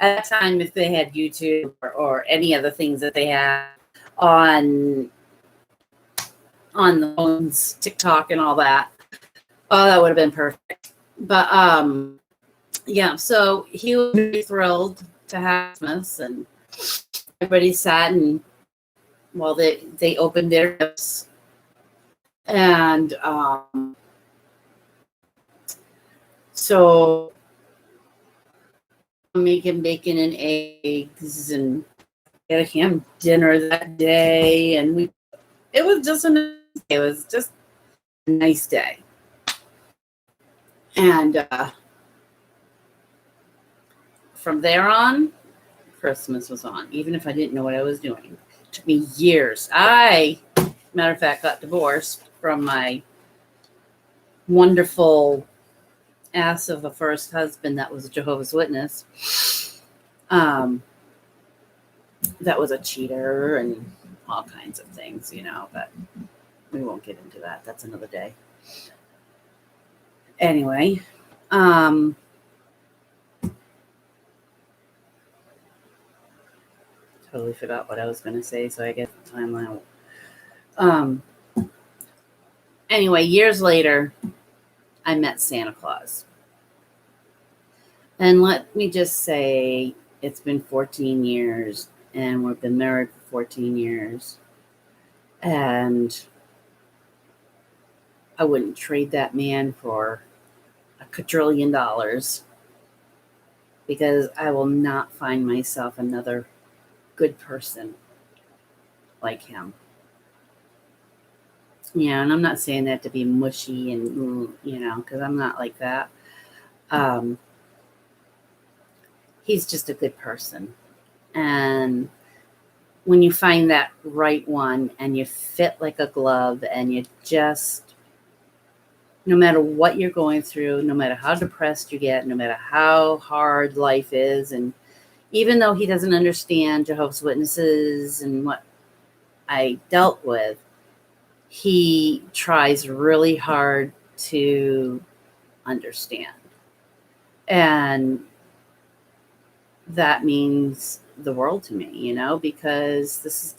at that time if they had YouTube or any other things that they had on the phones, TikTok and all that. Oh, that would have been perfect. But yeah, so he was really thrilled to have Christmas, and everybody sat and they opened their gifts, and so making bacon and eggs and get him dinner that day, and it was just a nice day. And from there on, Christmas was on, even if I didn't know what I was doing. It took me years. Matter of fact, got divorced from my wonderful ass of a first husband that was a Jehovah's Witness. That was a cheater and all kinds of things, but we won't get into that. That's another day. Anyway, totally forgot what I was going to say, so I guess the timeline. Anyway, years later, I met Santa Claus. And let me just say, it's been 14 years, and we've been married for 14 years. And I wouldn't trade that man for $1 quadrillion, because I will not find myself another good person like him. Yeah, and I'm not saying that to be mushy and, because I'm not like that. He's just a good person. And when you find that right one and you fit like a glove, and you just, no matter what you're going through, no matter how depressed you get, no matter how hard life is, and even though he doesn't understand Jehovah's Witnesses and what I dealt with, he tries really hard to understand. And that means the world to me, because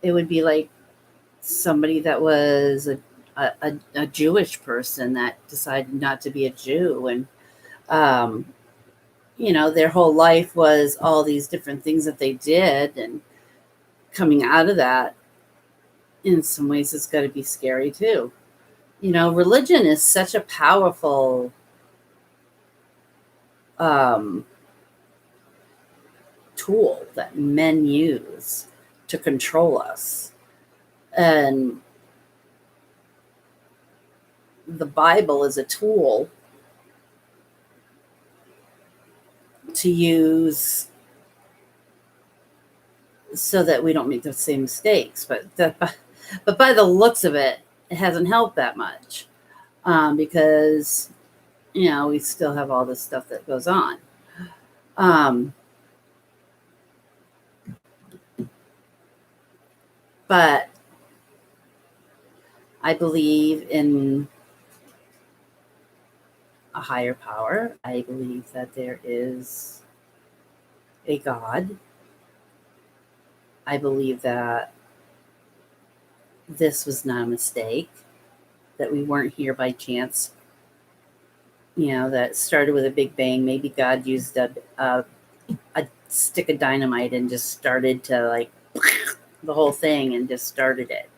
it would be like somebody that was a Jewish person that decided not to be a Jew. And, their whole life was all these different things that they did. And coming out of that, in some ways, it's got to be scary too. Religion is such a powerful tool that men use to control us. And the Bible is a tool to use so that we don't make the same mistakes. But by the looks of it, it hasn't helped that much, because, we still have all this stuff that goes on. But I believe in a higher power. I believe that there is a God. I believe that this was not a mistake, that we weren't here by chance. That started with a big bang. Maybe God used a stick of dynamite and just started to like the whole thing and just started it.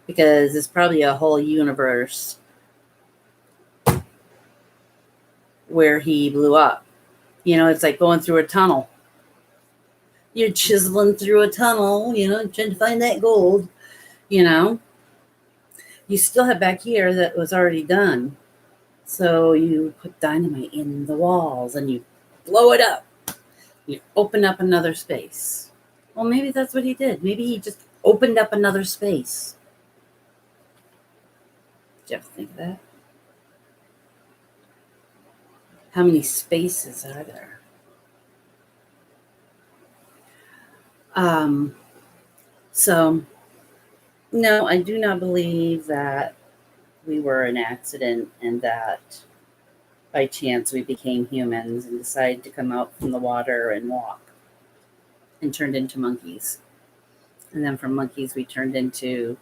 Because it's probably a whole universe where he blew up. It's like going through a tunnel. You're chiseling through a tunnel, trying to find that gold, You still have back here that was already done. So you put dynamite in the walls and you blow it up. You open up another space. Well, maybe that's what he did. Maybe he just opened up another space. Did you ever think of that? How many spaces are there? So, no, I do not believe that we were an accident and that by chance we became humans and decided to come out from the water and walk and turned into monkeys. And then from monkeys we turned into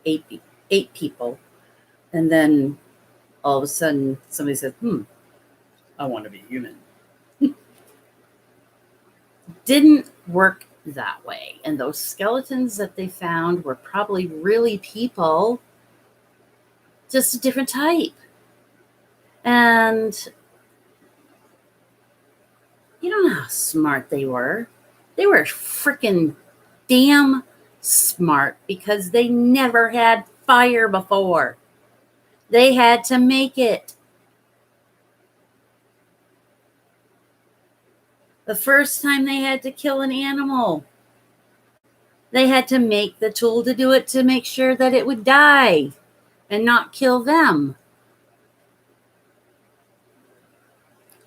eight people. And then all of a sudden somebody said, I want to be human. Didn't work that way. And those skeletons that they found were probably really people, just a different type. And you don't know how smart they were. They were freaking damn smart because they never had fire before. They had to make it. The first time they had to kill an animal, they had to make the tool to do it to make sure that it would die and not kill them.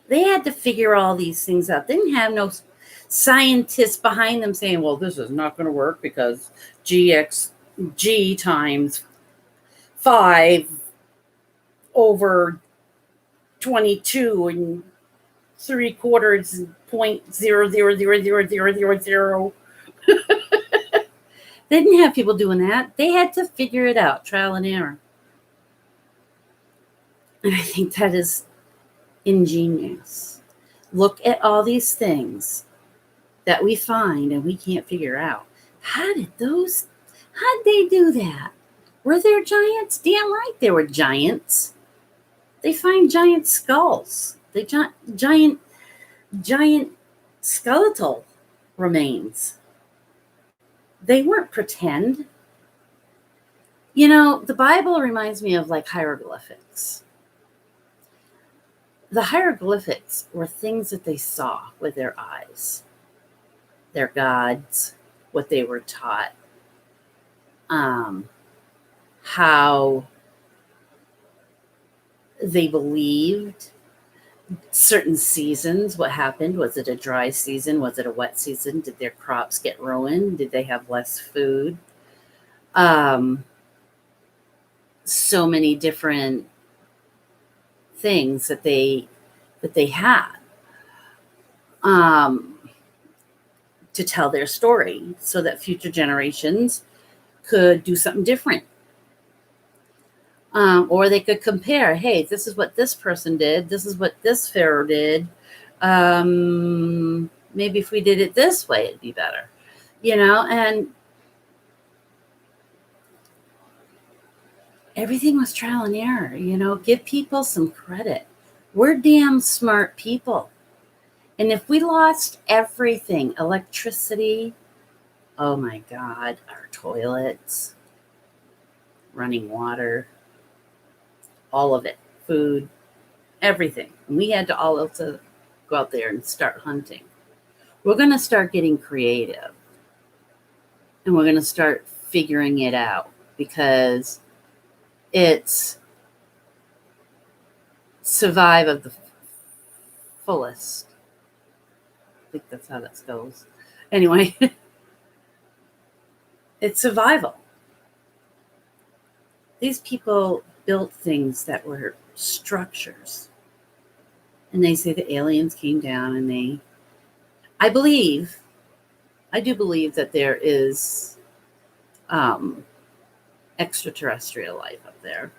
They had to figure all these things out. They didn't have no scientists behind them saying, well, this is not going to work because G times 5 over 22 and 3/4 .0000000. They didn't have people doing that. They had to figure it out, trial and error. And I think that is ingenious. Look at all these things that we find and we can't figure out. How'd they do that? Were there giants? Damn right there were giants. They find giant skulls. They giant skeletal remains. They weren't pretend. The Bible reminds me of like hieroglyphics. The hieroglyphics were things that they saw with their eyes. Their gods, what they were taught, how they believed certain seasons, what happened. Was it a dry season? Was it a wet season? Did their crops get ruined? Did they have less food? So many different things that they had to tell their story so that future generations could do something different. Or they could compare, hey, this is what this person did. This is what this pharaoh did. Maybe if we did it this way, it'd be better. And everything was trial and error. Give people some credit. We're damn smart people. And if we lost everything, electricity, oh my God, our toilets, running water, all of it, food, everything. And we had to all also go out there and start hunting. We're going to start getting creative. And we're going to start figuring it out because it's survive of the fullest. I think that's how that goes. Anyway, it's survival. These people built things that were structures. And they say the aliens came down and I believe I do believe that there is extraterrestrial life up there.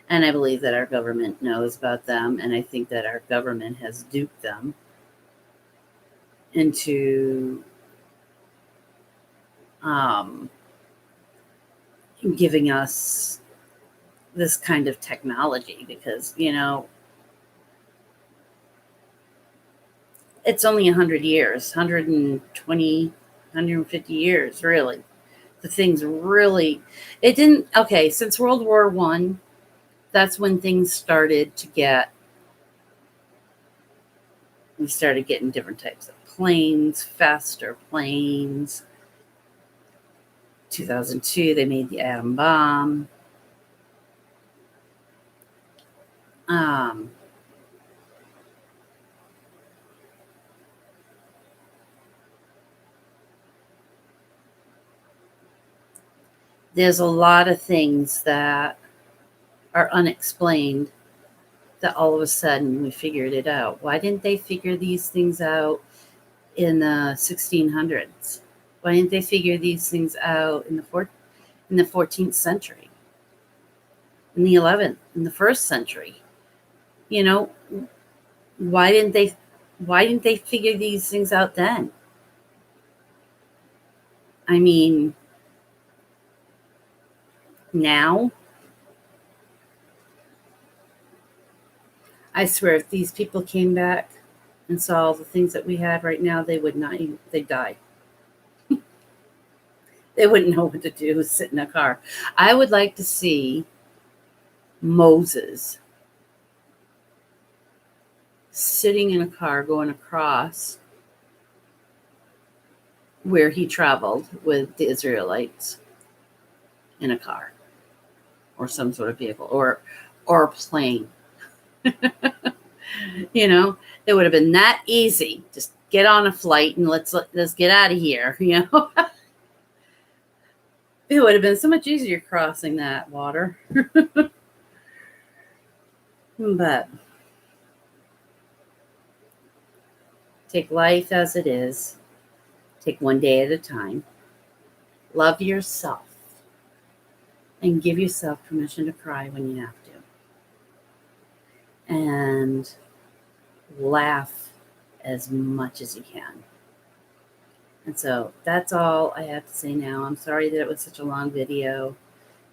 And I believe that our government knows about them. And I think that our government has duped them into giving us this kind of technology because, it's only 100 years, 120, 150 years, really. The things really, it didn't, okay, since World War One, that's when things started to get, we started getting different types of planes, faster planes. 2002, they made the atom bomb. There's a lot of things that are unexplained that all of a sudden we figured it out. Why didn't they figure these things out in the 1600s? Why didn't they figure these things out in the 14th century, in the 11th, in the 1st century? Why didn't they figure these things out then? I mean, now, I swear, if these people came back and saw all the things that we have right now, they would not even, they'd die. They wouldn't know what to do, sit in a car. I would like to see Moses sitting in a car going across where he traveled with the Israelites in a car or some sort of vehicle or a plane. It would have been that easy. Just get on a flight and let's get out of here. It would have been so much easier crossing that water. But take life as it is. Take one day at a time. Love yourself. And give yourself permission to cry when you have to. And laugh as much as you can. And so that's all I have to say now. I'm sorry that it was such a long video.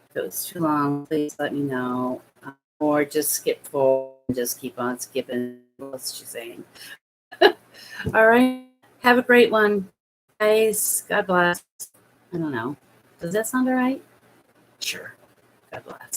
If it was too long, please let me know. Or just skip forward and just keep on skipping what she's saying. All right. Have a great one, guys. God bless. I don't know. Does that sound all right? Sure. God bless.